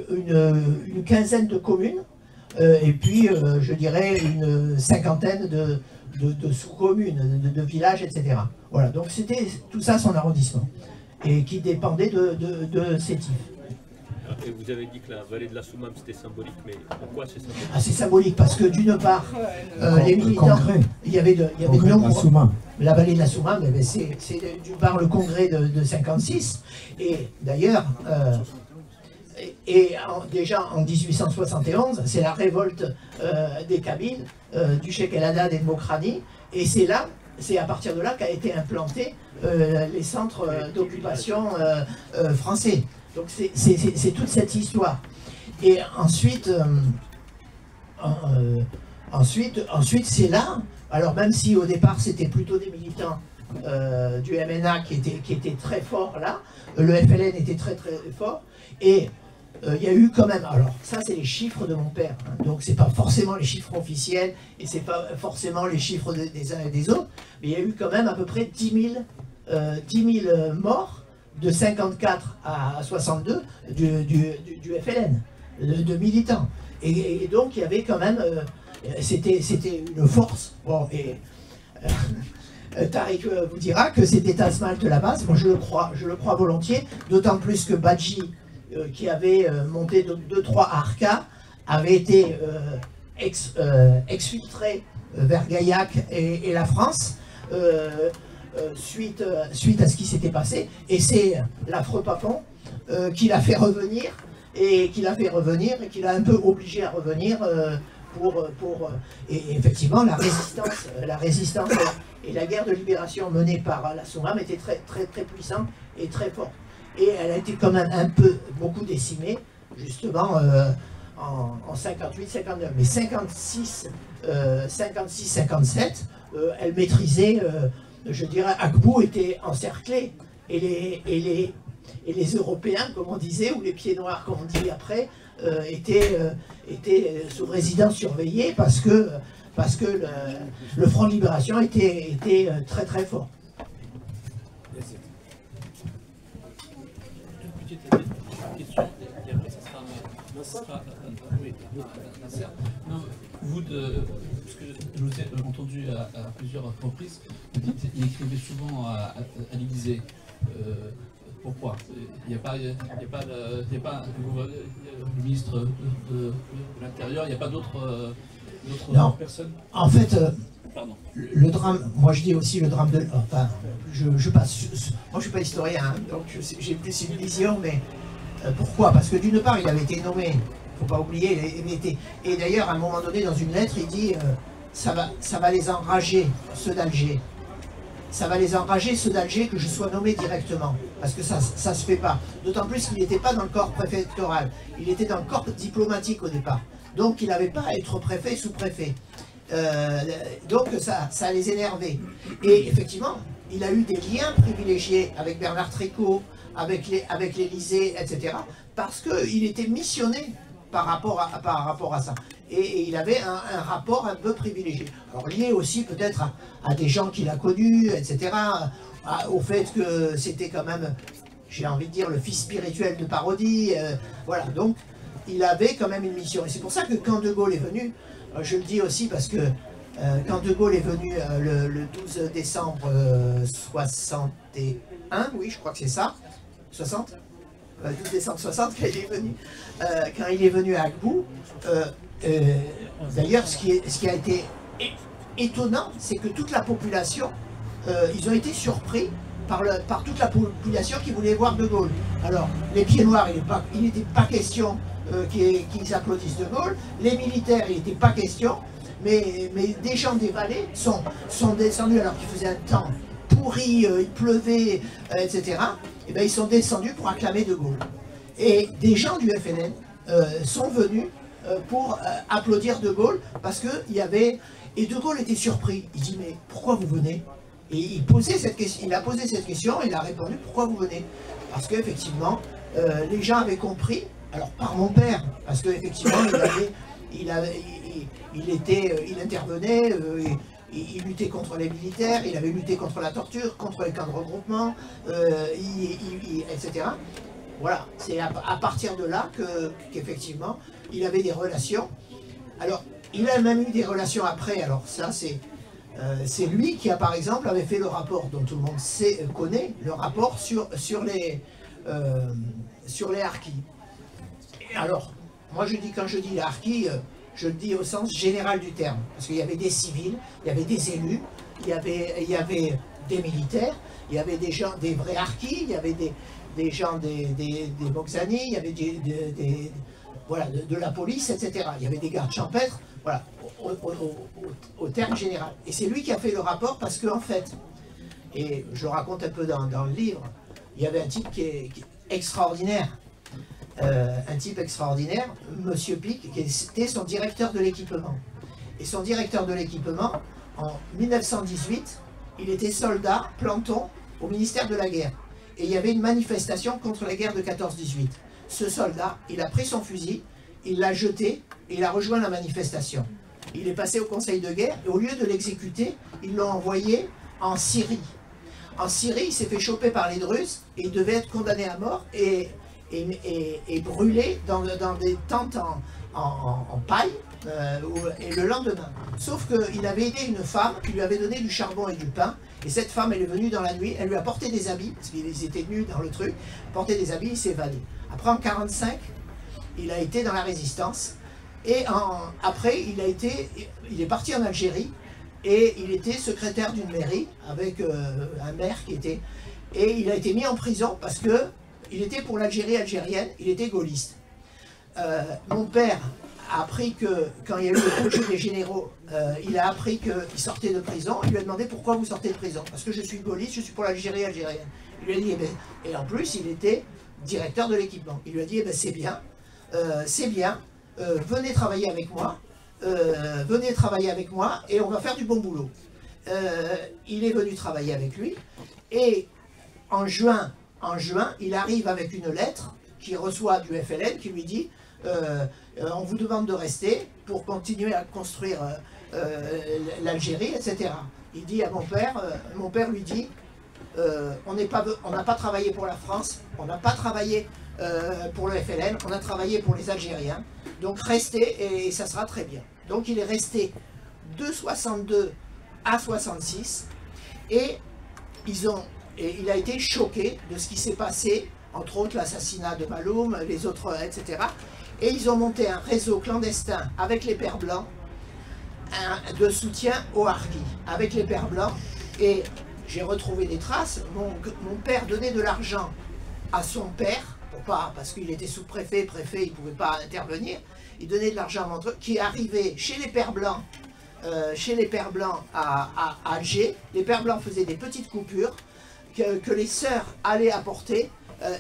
une quinzaine de communes, et puis, je dirais, une cinquantaine de sous-communes, de villages, etc. Voilà, donc c'était tout ça son arrondissement, et qui dépendait de Sétif. Et vous avez dit que la vallée de la Soumam c'était symbolique, mais pourquoi c'est symbolique? Ah, c'est symbolique parce que d'une part, les militants, il y avait de nombreux... La vallée de la Soumam, c'est d'une part le congrès de 56, et d'ailleurs, déjà en 1871, c'est la révolte des Kabyles, du Cheikh El Haddad et de Mokrani, et c'est à partir de là qu'a été implanté les centres d'occupation français. Donc c'est toute cette histoire. Et ensuite, c'est là, alors même si au départ c'était plutôt des militants du MNA qui étaient très forts là, le FLN était très très fort, et il y a eu quand même, alors ça c'est les chiffres de mon père, hein, donc c'est pas forcément les chiffres officiels, et c'est pas forcément les chiffres des uns et des autres, mais il y a eu quand même à peu près 10 000 morts, de 54 à 62 du FLN, de militants. Et donc il y avait quand même, c'était une force. Bon, et Tariq vous dira que c'était Tazmalt la base. Moi je le crois volontiers, d'autant plus que Badji, qui avait monté 2-3 Arca, avait été exfiltré vers Gaillac et la France. Suite à ce qui s'était passé, et c'est l'affreux Papon qui l'a fait revenir, et qui l'a un peu obligé à revenir et effectivement la résistance et la guerre de libération menée par la Soumam était très très très puissante et très forte, et elle a été quand même beaucoup décimée justement en 58-59, mais 56-57 elle maîtrisait, je dirais, Agbou était encerclé, et les Européens, comme on disait, ou les pieds noirs, comme on dit après, étaient sous résidence surveillée parce que le Front de Libération était très très fort. Une petite question, et après ça sera Nasser. Vous, parce que je vous ai entendu à plusieurs reprises, vous dites qu'il écrivait souvent à l'Élysée. Pourquoi? Il n'y a pas le ministre de l'Intérieur, il n'y a pas d'autres personnes? En fait, le drame, moi je dis aussi le drame de... Enfin, je passe... Moi je ne suis pas historien, hein, donc j'ai plus une vision, mais pourquoi? Parce que d'une part, il avait été nommé, il ne faut pas oublier, et d'ailleurs, à un moment donné, dans une lettre, il dit ça va les enrager, ceux d'Alger. Ça va les enrager, ceux d'Alger, que je sois nommé directement. Parce que ça ne se fait pas. D'autant plus qu'il n'était pas dans le corps préfectoral. Il était dans le corps diplomatique au départ. Donc il n'avait pas à être préfet, sous-préfet. Donc ça les énervait. Et effectivement, il a eu des liens privilégiés avec Bernard Tricot, avec l'Élysée, etc. Parce qu'il était missionné par rapport à ça. Et il avait un rapport un peu privilégié. Alors lié aussi peut-être à des gens qu'il a connus, etc. Au fait que c'était quand même, j'ai envie de dire, le fils spirituel de Parodi. Voilà, donc il avait quand même une mission. Et c'est pour ça que quand De Gaulle est venu, je le dis aussi parce que quand De Gaulle est venu le 12 décembre 61, oui je crois que c'est ça, 60 12 décembre 60, quand il est venu à Agbou, d'ailleurs ce qui a été étonnant, c'est que toute la population, ils ont été surpris par toute la population qui voulait voir De Gaulle. Alors, les pieds noirs, il n'était pas question qu'ils applaudissent De Gaulle, les militaires, il n'était pas question, mais des gens des vallées sont descendus alors qu'il faisait un temps pourri, il pleuvait, etc. Et bien ils sont descendus pour acclamer De Gaulle. Et des gens du FLN sont venus pour applaudir De Gaulle parce qu'il y avait... Et De Gaulle était surpris. Il dit mais pourquoi vous venez? Et il a posé cette question, il a répondu pourquoi vous venez? Parce qu'effectivement, les gens avaient compris, alors par mon père, parce qu'effectivement il intervenait, il luttait contre les militaires, il avait lutté contre la torture, contre les camps de regroupement, etc. Voilà, c'est à partir de là qu'effectivement, il avait des relations. Alors, il a même eu des relations après, alors ça c'est lui qui a par exemple avait fait le rapport dont tout le monde connaît, le rapport sur les harkis. Et alors, moi quand je dis les harkis, je le dis au sens général du terme, parce qu'il y avait des civils, il y avait des élus, il y avait des militaires, il y avait des gens, des vrais harkis, il y avait des gens des Moxani, il y avait voilà, de la police, etc. Il y avait des gardes champêtres, voilà, au terme général. Et c'est lui qui a fait le rapport parce qu'en fait, et je le raconte un peu dans le livre, il y avait un type qui est extraordinaire, Monsieur Pic, qui était son directeur de l'équipement. Et son directeur de l'équipement, en 1918, il était soldat, planton, au ministère de la Guerre. Et il y avait une manifestation contre la guerre de 14-18. Ce soldat, il a pris son fusil, il l'a jeté et il a rejoint la manifestation. Il est passé au conseil de guerre et au lieu de l'exécuter, ils l'ont envoyé en Syrie. En Syrie, il s'est fait choper par les Druzes et il devait être condamné à mort et brûlé dans des tentes en paille et le lendemain. Sauf qu'il avait aidé une femme qui lui avait donné du charbon et du pain. Et cette femme, elle est venue dans la nuit, elle lui a porté des habits, parce qu'ils étaient nus dans le truc, porté des habits, il s'est évadé. Après, en 1945, il a été dans la résistance, et après, il est parti en Algérie, et il était secrétaire d'une mairie, avec un maire qui était... Et il a été mis en prison, parce que il était pour l'Algérie algérienne, il était gaulliste. Mon père a appris que, quand il y a eu le projet des généraux, il a appris qu'il sortait de prison. Il lui a demandé pourquoi vous sortez de prison. Parce que je suis gaulliste, je suis pour l'Algérie algérienne. Il lui a dit, eh ben, et en plus, il était directeur de l'équipement. Il lui a dit, eh ben, c'est bien, venez travailler avec moi, et on va faire du bon boulot. Il est venu travailler avec lui, et en juin, il arrive avec une lettre qu'il reçoit du FLN qui lui dit on vous demande de rester pour continuer à construire l'Algérie, etc. Il dit à mon père lui dit on n'a pas travaillé pour la France, on n'a pas travaillé pour le FLN, on a travaillé pour les Algériens, donc restez et ça sera très bien. Donc il est resté de 62 à 66 et il a été choqué de ce qui s'est passé, entre autres l'assassinat de Maloum, les autres, etc. Et ils ont monté un réseau clandestin avec les Pères Blancs de soutien aux harkis, avec les Pères Blancs. Et j'ai retrouvé des traces, mon père donnait de l'argent à son père, parce qu'il était sous-préfet, préfet, il ne pouvait pas intervenir, il donnait de l'argent entre eux, qui arrivait chez les Pères Blancs, à Alger. Les Pères Blancs faisaient des petites coupures que les sœurs allaient apporter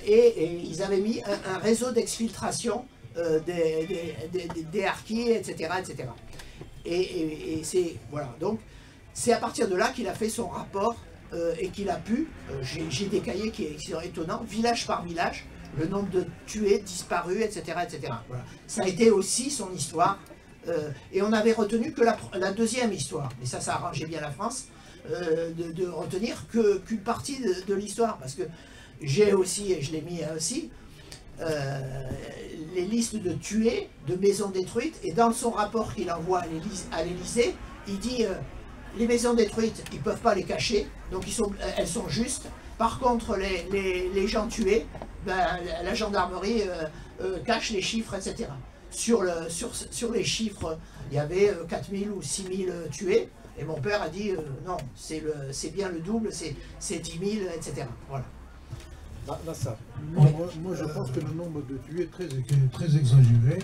et ils avaient mis un réseau d'exfiltration des harkis, etc. etc. Et c'est voilà, donc c'est à partir de là qu'il a fait son rapport et qu'il a pu, j'ai des cahiers qui sont étonnants, village par village, le nombre de tués, disparus, etc. etc. Voilà. Ça a été aussi son histoire. Et on avait retenu que la deuxième histoire, et ça arrangeait bien la France, de retenir qu'une partie de l'histoire, parce que j'ai aussi, et je l'ai mis aussi, les listes de tués, de maisons détruites, et dans son rapport qu'il envoie à l'Élysée, il dit les maisons détruites, ils ne peuvent pas les cacher, donc elles sont justes. Par contre, les gens tués, ben, la gendarmerie cache les chiffres, etc. Sur les chiffres, il y avait 4000 ou 6000 tués, et mon père a dit non, c'est bien le double, c'est 10 000, etc. Voilà. Moi, je pense que le nombre de tués est très exagéré.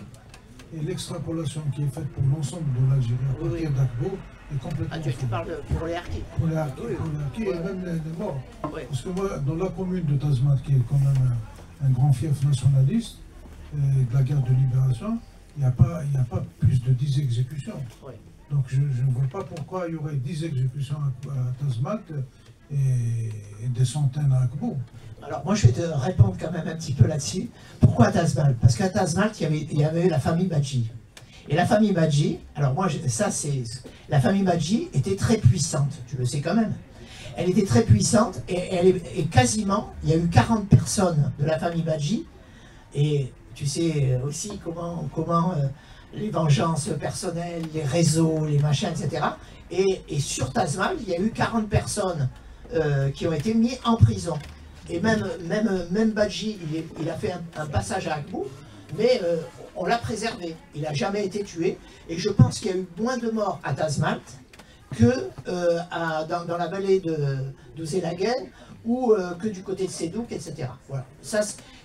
et l'extrapolation qui est faite pour l'ensemble de l'Algérie à partir d'Akbo est complètement tu parles pour les harkis. Pour les harkis, et même les morts. Parce que moi, dans la commune de Tazmat, qui est quand même un grand fief nationaliste de la guerre de libération, il n'y a pas plus de 10 exécutions. Donc je ne vois pas pourquoi il y aurait 10 exécutions à Tazmat et des centaines à Akbo. Alors moi je vais te répondre quand même un petit peu là-dessus. Pourquoi à Tazmat? Parce qu'à Tazmat, il y avait la famille Badji. Et la famille Badji, alors moi, la famille Badji était très puissante, tu le sais quand même. Elle était très puissante et quasiment, il y a eu 40 personnes de la famille Badji. Et tu sais aussi comment les vengeances personnelles, les réseaux, les machins, etc. Et sur Tazmal, il y a eu 40 personnes qui ont été mises en prison. Et même Badji, il a fait un passage à Akbou, mais on l'a préservé. Il n'a jamais été tué. Et je pense qu'il y a eu moins de morts à Tazmalt que dans la vallée de Zelagen ou que du côté de Sédouk, etc. Voilà.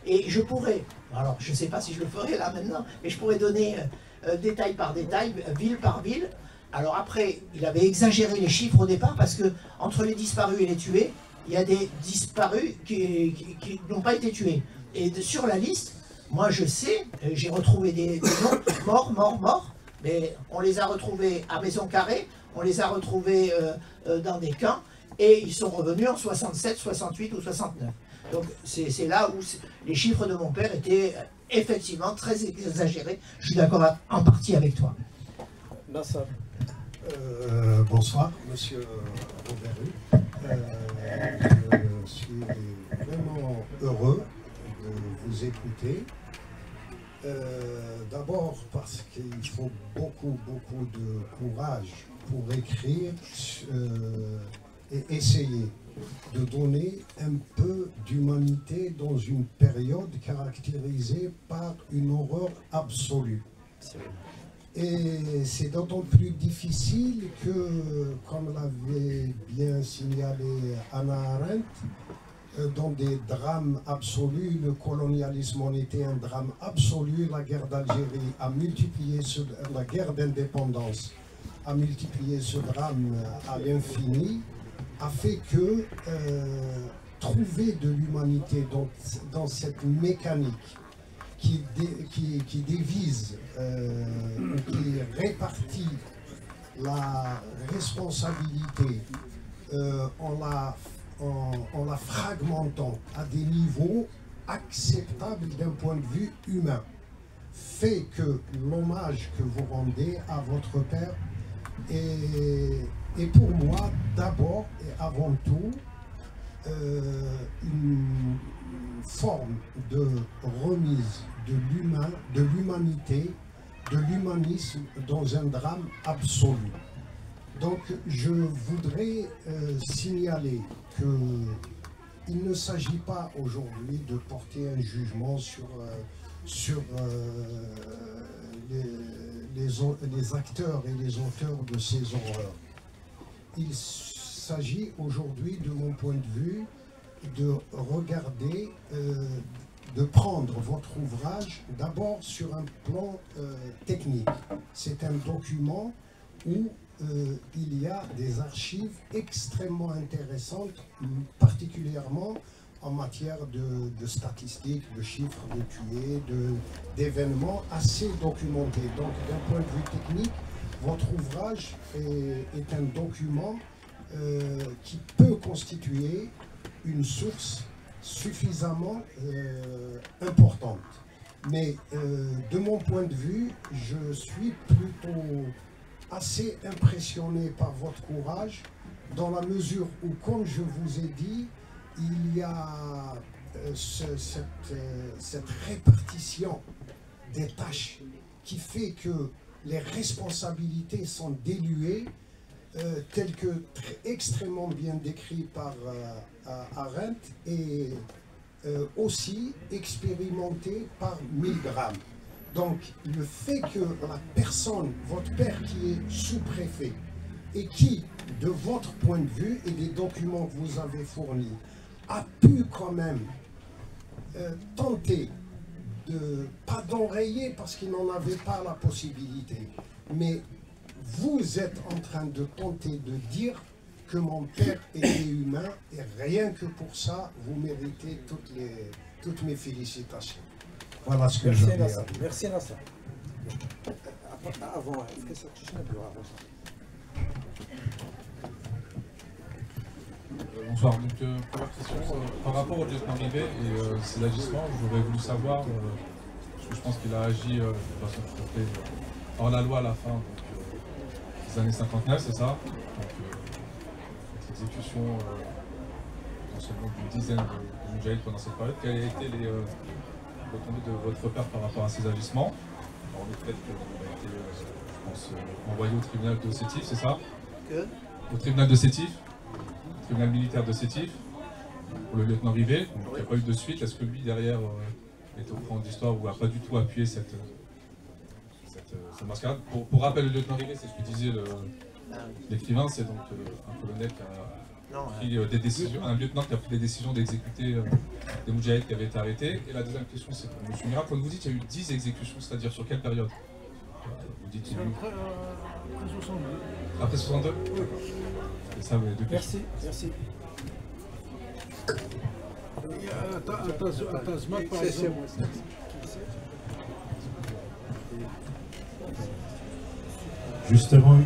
Et je pourrais, alors je ne sais pas si je le ferai là maintenant, mais je pourrais donner détail par détail, ville par ville. Alors après, il avait exagéré les chiffres au départ parce que entre les disparus et les tués, il y a des disparus qui n'ont pas été tués. Et sur la liste, moi je sais, j'ai retrouvé des noms morts, mais on les a retrouvés à Maison Carrée, on les a retrouvés dans des camps, et ils sont revenus en 67, 68 ou 69. Donc c'est là où les chiffres de mon père étaient effectivement très exagérés. Je suis d'accord en partie avec toi. Nassar. Bonsoir, monsieur Robert. Je suis vraiment heureux de vous écouter. D'abord parce qu'il faut beaucoup de courage pour écrire et essayer de donner un peu d'humanité dans une période caractérisée par une horreur absolue. Et c'est d'autant plus difficile que, comme l'avait bien signalé Hannah Arendt, dans des drames absolus, le colonialisme en était un drame absolu, la guerre d'Algérie a multiplié la guerre d'indépendance a multiplié ce drame à l'infini, a fait que trouver de l'humanité dans cette mécanique qui divise ou qui répartit la responsabilité en la fragmentant à des niveaux acceptables d'un point de vue humain, fait que l'hommage que vous rendez à votre père est pour moi d'abord et avant tout une forme de remise de l'humanité, de l'humanisme dans un drame absolu. Donc je voudrais signaler qu'il ne s'agit pas aujourd'hui de porter un jugement sur les acteurs et les auteurs de ces horreurs. Il s'agit aujourd'hui, de mon point de vue, de regarder, de prendre votre ouvrage d'abord sur un plan technique. C'est un document où il y a des archives extrêmement intéressantes, particulièrement en matière de statistiques, de chiffres de tués, d'événements assez documentés. Donc d'un point de vue technique, votre ouvrage est un document qui peut constituer une source suffisamment importante. Mais de mon point de vue, je suis plutôt assez impressionné par votre courage, dans la mesure où, comme je vous ai dit, il y a cette répartition des tâches qui fait que les responsabilités sont diluées, telles que extrêmement bien décrit par Arendt et aussi expérimentées par Milgram. Donc le fait que la personne, votre père qui est sous-préfet et qui, de votre point de vue et des documents que vous avez fournis, a pu quand même tenter pas d'enrayer parce qu'ils n'en avaient pas la possibilité. Mais vous êtes en train de tenter de dire que mon père était humain et rien que pour ça, vous méritez toutes mes félicitations. Voilà ce que je veux dire. Merci Nasser. Avant, bonsoir. Donc, première question, par rapport au lieutenant Rivet et ses agissements, j'aurais voulu savoir, parce que je pense qu'il a agi de façon tout à fait hors la loi à la fin des années 59, c'est ça? Donc, cette exécution potentiellement d'une dizaine de Moudjahid pendant cette période. Quelles ont été les retombées de votre père par rapport à ces agissements? Alors, le fait qu'il a été, je pense, envoyé au tribunal de Sétif, c'est ça? Au tribunal de Sétif, tribunal militaire de Sétif, pour le lieutenant Rivet, donc il n'y a pas eu de suite. Est-ce que lui, derrière, est au courant de l'histoire ou n'a pas du tout appuyé cette mascarade? Pour rappel, le lieutenant Rivet, c'est ce que disait l'écrivain, c'est donc un colonel qui a pris des décisions, un lieutenant qui a pris des décisions d'exécuter des Moudjahids qui avaient été arrêtés. Et la deuxième question, c'est pour M. Mira. Quand vous dites qu'il y a eu 10 exécutions, c'est-à-dire sur quelle période? Vous dites qu'il y a eu... Après 62. Après 62? Ça, merci, merci. À Tazmak, par exemple. Justement,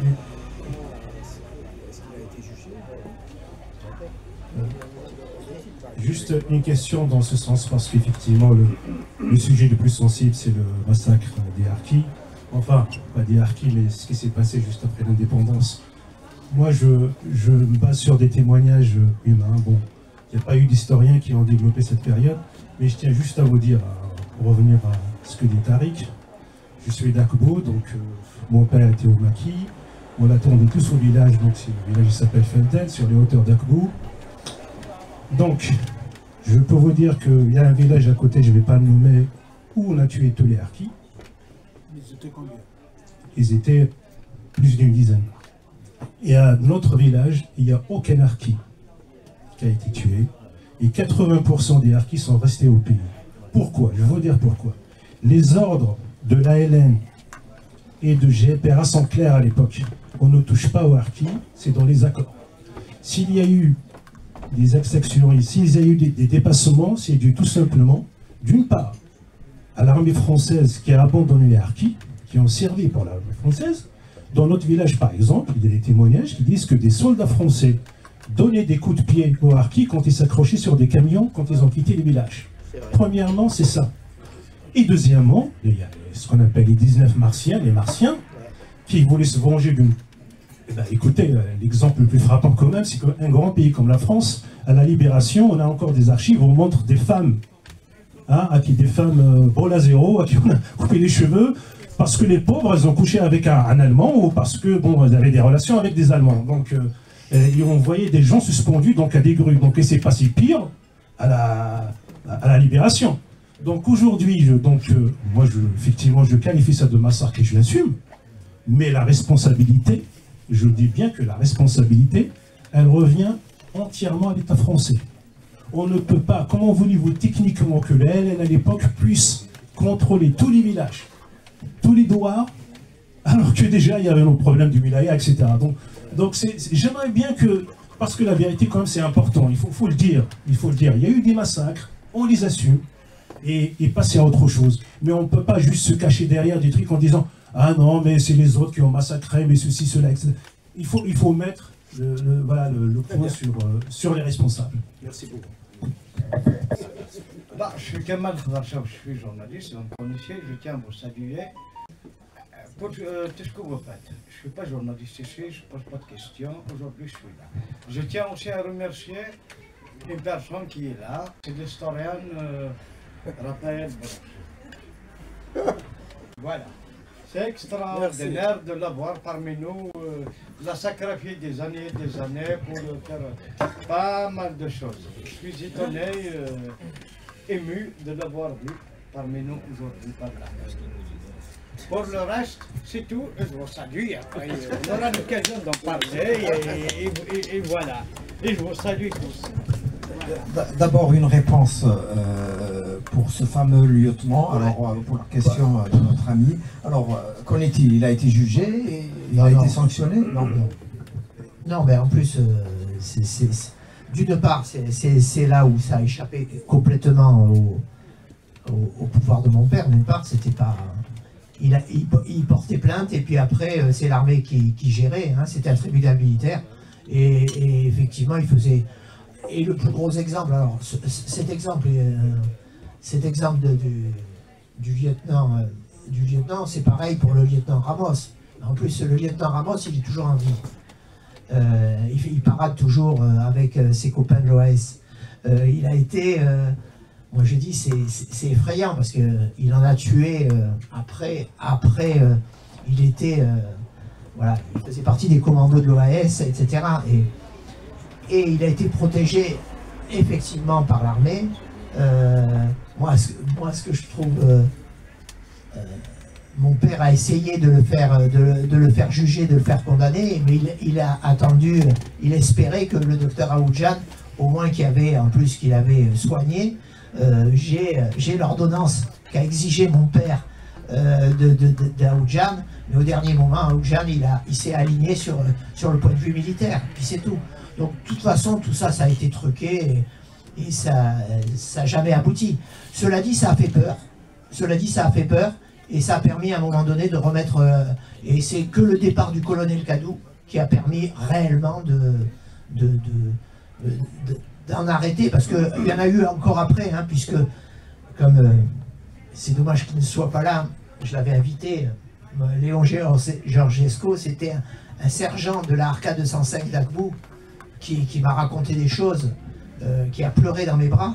juste une question dans ce sens, parce qu'effectivement, le sujet le plus sensible, c'est le massacre des Harkis. Enfin, pas des Harkis, mais ce qui s'est passé juste après l'indépendance. Moi, je me base sur des témoignages humains. Bon, il n'y a pas eu d'historiens qui ont développé cette période, mais je tiens juste à vous dire, pour revenir à ce que dit Tariq, je suis d'Akbo, donc mon père était au Maquis, on l'attendait tous au village, donc le village s'appelle Felden, sur les hauteurs d'Akbo. Donc, je peux vous dire qu'il y a un village à côté, je ne vais pas le nommer, où on a tué tous les Harkis. Ils étaient combien? Ils étaient plus d'une dizaine. Et à notre village, il n'y a aucun Harki qui a été tué. Et 80% des Harkis sont restés au pays. Pourquoi? Je vais vous dire pourquoi. Les ordres de l'ALN et de GPRA sont clairs à l'époque. On ne touche pas aux Harkis, c'est dans les accords. S'il y a eu des exactions, s'il y a eu des dépassements, c'est dû tout simplement, d'une part, à l'armée française qui a abandonné les Harkis, qui ont servi pour l'armée française. Dans notre village, par exemple, il y a des témoignages qui disent que des soldats français donnaient des coups de pied aux Harkis quand ils s'accrochaient sur des camions, quand ils ont quitté les villages. Premièrement, c'est ça. Et deuxièmement, il y a ce qu'on appelle les 19 Martiens, les Martiens, qui voulaient se venger d'une... Eh bien, écoutez, l'exemple le plus frappant quand même, c'est qu'un grand pays comme la France, à la Libération, on a encore des archives où on montre des femmes, à qui des femmes à zéro, à qui on a coupé les cheveux, parce que les pauvres, elles ont couché avec un Allemand ou parce que, bon, elles avaient des relations avec des Allemands. Donc, on voyait des gens suspendus donc, à des grues. Donc, et c'est pas si pire à la Libération. Donc, aujourd'hui, moi, effectivement, je qualifie ça de massacre et je l'assume. Mais la responsabilité, je dis bien que la responsabilité, elle revient entièrement à l'État français. On ne peut pas, comment voulez-vous techniquement que la LN à l'époque puisse contrôler tous les villages, tous les douars, alors que déjà il y avait le problème du wilaya, etc. Donc j'aimerais bien que, parce que la vérité quand même c'est important, il faut le dire, il y a eu des massacres, on les assume, et passer à autre chose. Mais on ne peut pas juste se cacher derrière des trucs en disant « Ah non, mais c'est les autres qui ont massacré, mais ceci, cela, etc. » Il faut mettre le point sur les responsables. Merci beaucoup. Bah, je suis Kamal Khadarchab, je suis journaliste, vous me connaissez, je tiens à vous saluer. Pour tout ce que vous faites, je ne suis pas journaliste ici, je ne pose pas de questions, aujourd'hui je suis là. Je tiens aussi à remercier une personne qui est là, c'est l'historienne Raphaël Broch. Voilà. C'est extraordinaire de l'avoir parmi nous. Il a sacrifié des années et des années pour faire pas mal de choses. Je suis étonné, ému de l'avoir vu parmi nous aujourd'hui par là. Pour le reste, c'est tout. Je vous salue. Après, on aura l'occasion d'en parler et voilà. Et je vous salue tous. D'abord une réponse pour ce fameux lieutenant. Alors, pour la question de notre ami, alors, qu'en est-il? Il a été jugé et il a été sanctionné? Non. Non, mais en plus, d'une part, c'est là où ça a échappé complètement au pouvoir de mon père. D'une part, c'était pas... Il portait plainte et puis après, c'est l'armée qui gérait. Hein, c'était un tribunal militaire. Et effectivement, il faisait... Et le plus gros exemple, alors, cet exemple du lieutenant, c'est pareil pour le lieutenant Ramos. En plus, le lieutenant Ramos, il est toujours en vie. Il parade toujours avec ses copains de l'OAS. Il a été... moi je dis c'est effrayant parce qu'il en a tué après il était... voilà, il faisait partie des commandos de l'OAS, etc. Et il a été protégé effectivement par l'armée. Moi, ce que je trouve... mon père a essayé de le faire juger, de le faire condamner, mais il a attendu, il espérait que le docteur Aoudjan, au moins qu'il avait soigné, j'ai l'ordonnance qu'a exigé mon père d'Aoudjan, mais au dernier moment, Aoudjan, il s'est aligné sur le point de vue militaire, puis c'est tout. Donc, de toute façon, tout ça, ça a été truqué et ça n'a jamais abouti. Cela dit, ça a fait peur. Et ça a permis à un moment donné de remettre... et c'est que le départ du colonel Kadou qui a permis réellement d'en arrêter, parce qu'il y en a eu encore après, hein, puisque, comme c'est dommage qu'il ne soit pas là, je l'avais invité, Léon Georgesco, c'était un sergent de la RK 205 d'Agbou qui m'a raconté des choses, qui a pleuré dans mes bras,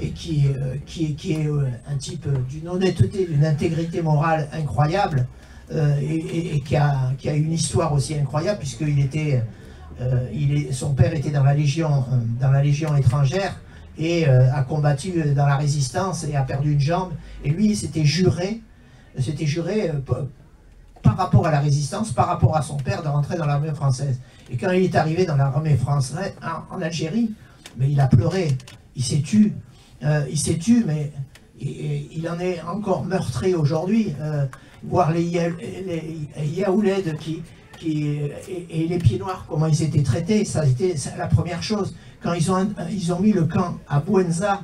et qui est un type d'une honnêteté, d'une intégrité morale incroyable, et qui a une histoire aussi incroyable, puisqu'il était, son père était dans la légion étrangère, et a combattu dans la résistance, et a perdu une jambe, et lui s'était juré par rapport à la résistance, par rapport à son père, de rentrer dans l'armée française. Et quand il est arrivé dans l'armée française, en Algérie, mais il a pleuré, il s'est tué, mais il en est encore meurtri aujourd'hui. Voir les Yaoulèdes et les pieds noirs, comment ils étaient traités, ça a été la première chose. Quand ils ont mis le camp à Bouenza,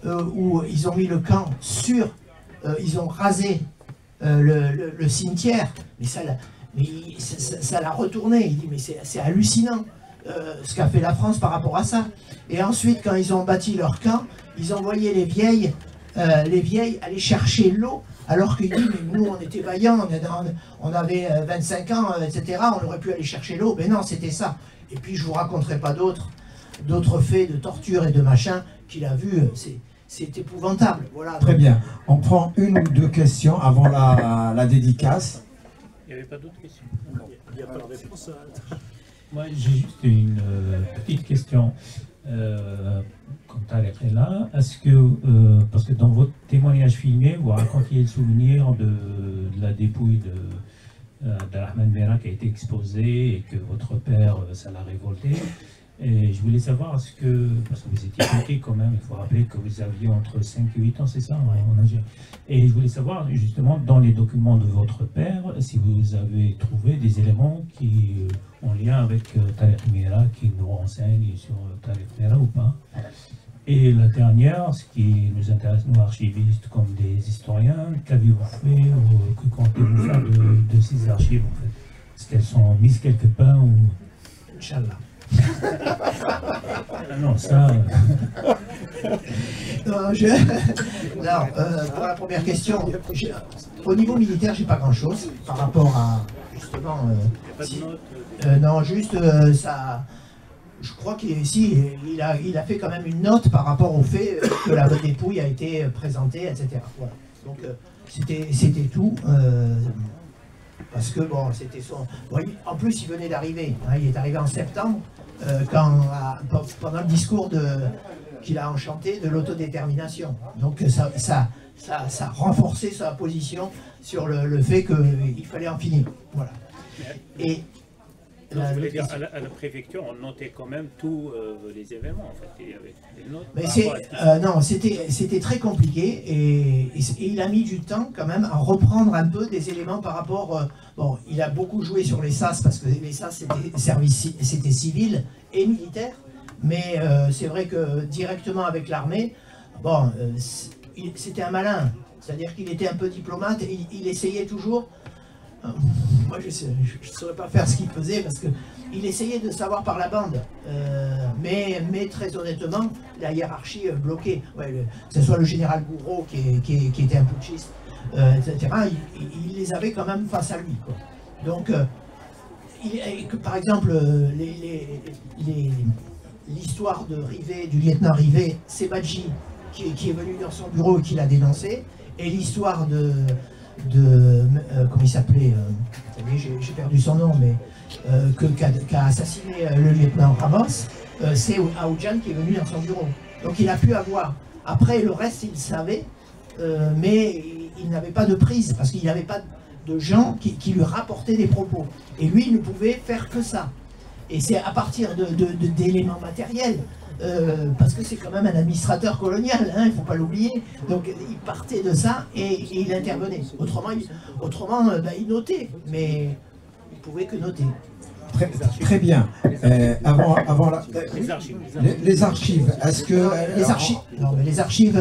où ils ont mis le camp ils ont rasé le cimetière, mais ça l'a retourné. Il dit, mais c'est hallucinant ce qu'a fait la France par rapport à ça. Et ensuite, quand ils ont bâti leur camp, ils envoyaient les vieilles aller chercher l'eau, alors qu'il dit, mais nous on était vaillants, on avait 25 ans, etc., on aurait pu aller chercher l'eau. Mais non, c'était ça. Et puis je vous raconterai pas d'autres faits de torture et de machin qu'il a vu. C'est épouvantable. Voilà. Très bien. On prend une ou deux questions avant la dédicace. Il n'y avait pas d'autres questions? Il n'y a pas de réponse. Moi, j'ai juste une petite question. Quand Tarek est là, est-ce que, parce que dans votre témoignage filmé, vous racontiez le souvenir de la dépouille d'Ahmed Merah qui a été exposée et que votre père, ça l'a révolté. Et je voulais savoir, parce que vous étiez petit quand même, il faut rappeler que vous aviez entre 5 et 8 ans, c'est ça, en Algérie. Et je voulais savoir, justement, dans les documents de votre père, si vous avez trouvé des éléments qui ont lien avec Tarek Merah, qui nous renseignent sur Tarek Merah ou pas. Et la dernière, ce qui nous intéresse, nous archivistes comme des historiens, qu'avez-vous fait, que comptez-vous faire de ces archives, en fait? Est-ce qu'elles sont mises quelque part ou... Inch'Allah. Non, ça... Non, pour la première question, au niveau militaire, j'ai pas grand-chose par rapport à, justement... non, juste ça... Je crois qu'il a fait quand même une note par rapport au fait que la dépouille a été présentée, etc. Voilà. Donc, c'était tout. Parce que, bon, c'était son... Bon, en plus, il venait d'arriver. Hein, il est arrivé en septembre, pendant le discours qu'il a enchanté de l'autodétermination. Donc, ça a renforcé sa position sur le fait qu'il fallait en finir. Voilà. Non, je voulais dire, à la préfecture, on notait quand même tous les événements. En fait. Il y avait des notes. Mais non, c'était très compliqué et il a mis du temps quand même à reprendre un peu des éléments par rapport. Bon, il a beaucoup joué sur les SAS parce que les SAS c'était civil et militaire, mais c'est vrai que directement avec l'armée, bon, c'était un malin, c'est-à-dire qu'il était un peu diplomate et il essayait toujours. Moi, je ne saurais pas faire ce qu'il faisait parce qu'il essayait de savoir par la bande. Mais très honnêtement, la hiérarchie bloquée, que ce soit le général Gouraud qui était un putschiste, etc., il les avait quand même face à lui, quoi. Donc, par exemple, l'histoire de Rivet, du lieutenant Rivet, c'est Badji qui est venu dans son bureau et qui l'a dénoncé, et l'histoire comment il s'appelait, j'ai perdu son nom, mais qu'a assassiné le lieutenant Ramos, c'est Aoudjan qui est venu dans son bureau. Donc il a pu avoir, après le reste il savait, mais il n'avait pas de prise, parce qu'il n'avait pas de gens qui lui rapportaient des propos. Et lui il ne pouvait faire que ça. Et c'est à partir d'éléments matériels, parce que c'est quand même un administrateur colonial, hein, il ne faut pas l'oublier. Donc il partait de ça et il intervenait. Autrement il notait, mais il ne pouvait que noter. Très bien. Avant les archives, est-ce que... Les archives, non, mais les archives,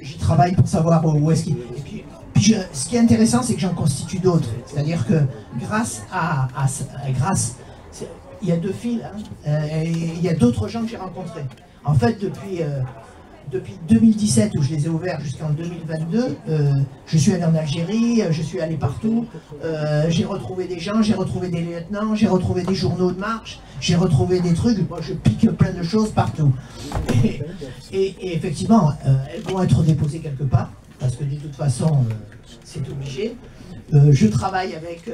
j'y travaille pour savoir où est-ce qu'il... Ce qui est intéressant, c'est que j'en constitue d'autres. C'est-à-dire que grâce il y a deux fils, hein, et il y a d'autres gens que j'ai rencontrés. En fait, depuis 2017, où je les ai ouverts jusqu'en 2022, je suis allé en Algérie, je suis allé partout, j'ai retrouvé des gens, j'ai retrouvé des lieutenants, j'ai retrouvé des journaux de marche, j'ai retrouvé des trucs, moi je pique plein de choses partout. Et effectivement, elles vont être déposées quelque part, parce que de toute façon, c'est obligé. Je travaille avec...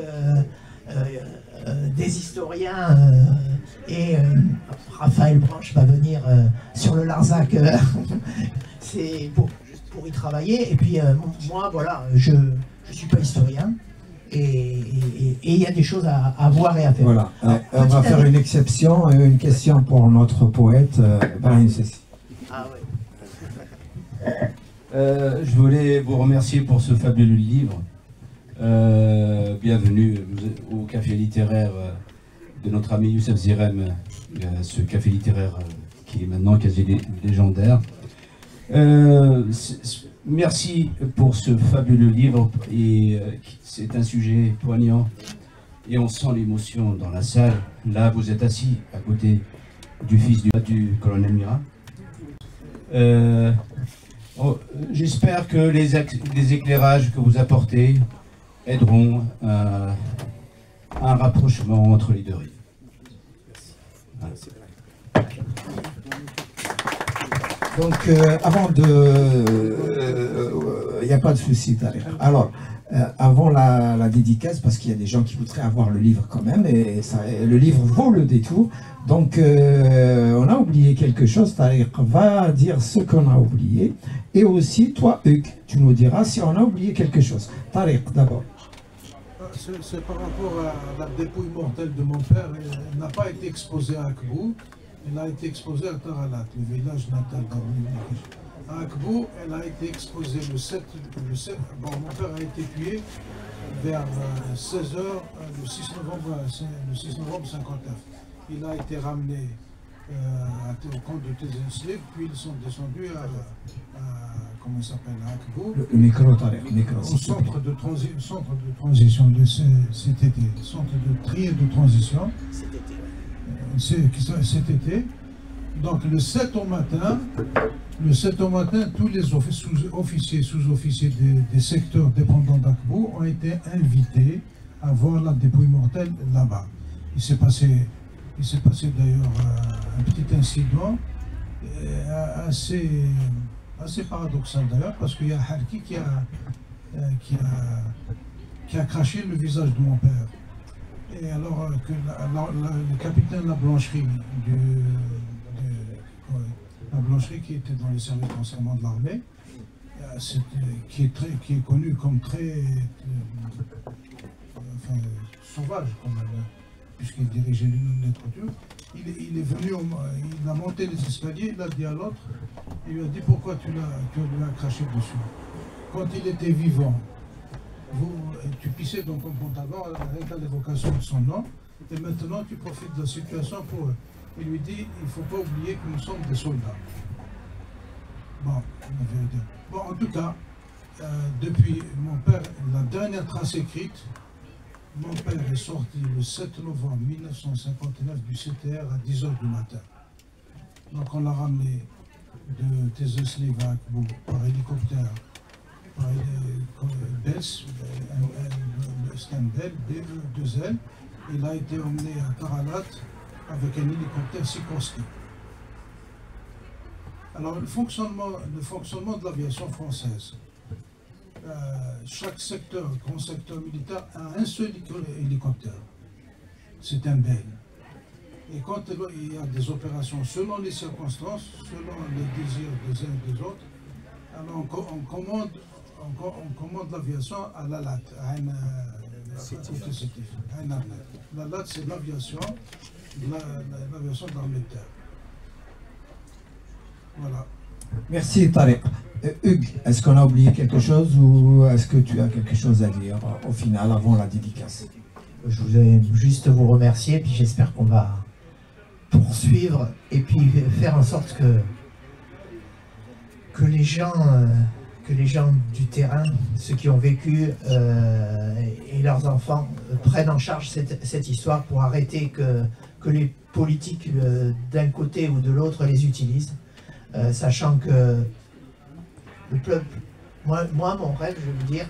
des historiens et Raphaël Branche va venir sur le Larzac c'est pour y travailler, et puis moi voilà, je suis pas historien et il y a des choses à voir et à faire. Voilà. On va faire une exception, une question pour notre poète Brahim Sessi. Ah ouais. Je voulais vous remercier pour ce fabuleux livre. Bienvenue au café littéraire de notre ami Youssef Zirem, ce café littéraire qui est maintenant quasi légendaire. Merci pour ce fabuleux livre, et c'est un sujet poignant et on sent l'émotion dans la salle. Là, vous êtes assis à côté du fils du colonel Mira. J'espère que les éclairages que vous apportez aideront à un rapprochement entre les deux rives. Voilà. Donc, avant il n'y a pas de souci, Tariq. Alors, avant la dédicace, parce qu'il y a des gens qui voudraient avoir le livre quand même, et le livre vaut le détour. Donc, on a oublié quelque chose, Tariq va dire ce qu'on a oublié. Et aussi, toi, Hugues, tu nous diras si on a oublié quelque chose. Tariq, d'abord. C'est par rapport à la dépouille mortelle de mon père. Elle n'a pas été exposée à Akbou, elle a été exposée à Taralat, le village natal d'Arménie. À Akbou, elle a été exposée le 7. Bon, mon père a été tué vers 16h le 6 novembre 59. Il a été ramené au camp de Tézenslev, puis ils sont descendus à comment il s'appelle, à Akbou. Le micro, Tariq, micro. Au centre de transition, cet été, centre de tri et de transition. Cet été. Donc le 7 au matin, tous les officiers, sous-officiers des secteurs dépendants d'Akbou ont été invités à voir la dépouille mortelle là-bas. Il s'est passé d'ailleurs un petit incident assez paradoxal d'ailleurs, parce qu'il y a Harki qui a craché le visage de mon père. Et alors que le capitaine de la blancherie qui était dans les services de renseignement de l'armée, qui est connu comme très sauvage, puisqu'il dirigeait l'Union des Couture, il est venu, il a monté les escaliers, il a dit à l'autre, il lui a dit pourquoi tu lui as craché dessus. Quand il était vivant, tu pissais dans ton pantalon avec l'évocation de son nom, et maintenant tu profites de la situation pour eux. Il lui dit, il ne faut pas oublier que nous sommes des soldats. Bon, la vérité. Bon, en tout cas, depuis mon père, la dernière trace écrite, mon père est sorti le 7 novembre 1959 du CTR à 10h du matin. Donc on l'a ramené de Tézesliv à Akbou par hélicoptère, par Bels, c'était un Bell, B2L. Il a été emmené à Karalat avec un hélicoptère Sikorsky. Alors le fonctionnement de l'aviation française, chaque secteur, grand secteur militaire, a un seul hélicoptère. C'est un Bell. Et quand il y a des opérations selon les circonstances, selon les désirs des uns et des autres, alors on commande l'aviation à la LAT, à une la LAT, c'est l'aviation de l'armée de terre. Voilà. Merci Tarek. Hugues, est-ce qu'on a oublié quelque chose ou est-ce que tu as quelque chose à dire au final, avant la dédicace? Je voulais juste vous remercier, puis j'espère qu'on va poursuivre et puis faire en sorte que les gens du terrain, ceux qui ont vécu et leurs enfants prennent en charge cette histoire pour arrêter que les politiques d'un côté ou de l'autre les utilisent, sachant que le peuple, moi mon rêve, je vais vous dire,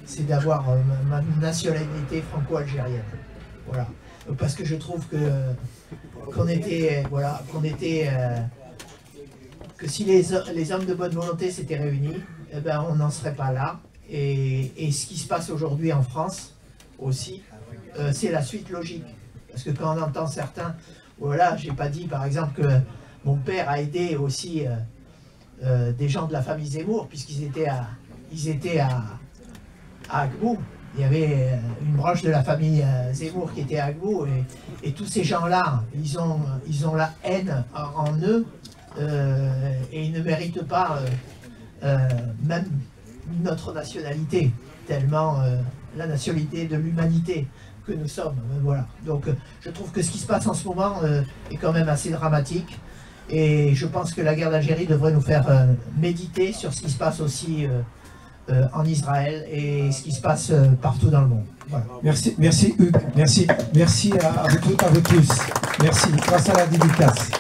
c'est d'avoir ma nationalité franco-algérienne. Voilà. Parce que je trouve que si les hommes de bonne volonté s'étaient réunis, eh ben, on n'en serait pas là. Et ce qui se passe aujourd'hui en France aussi, c'est la suite logique. Parce que quand on entend certains, voilà, j'ai pas dit par exemple que mon père a aidé aussi des gens de la famille Zemmour, puisqu'ils étaient à Akbou. Il y avait une branche de la famille Zemmour qui était à Akbou, et tous ces gens-là, ils ont la haine en eux, et ils ne méritent pas même notre nationalité, tellement la nationalité de l'humanité que nous sommes. Voilà. Donc je trouve que ce qui se passe en ce moment est quand même assez dramatique, et je pense que la guerre d'Algérie devrait nous faire méditer sur ce qui se passe aussi en Israël et ce qui se passe partout dans le monde. Voilà. Merci Hugues, merci à vous toutes, à vous tous. Merci, grâce à la dédicace.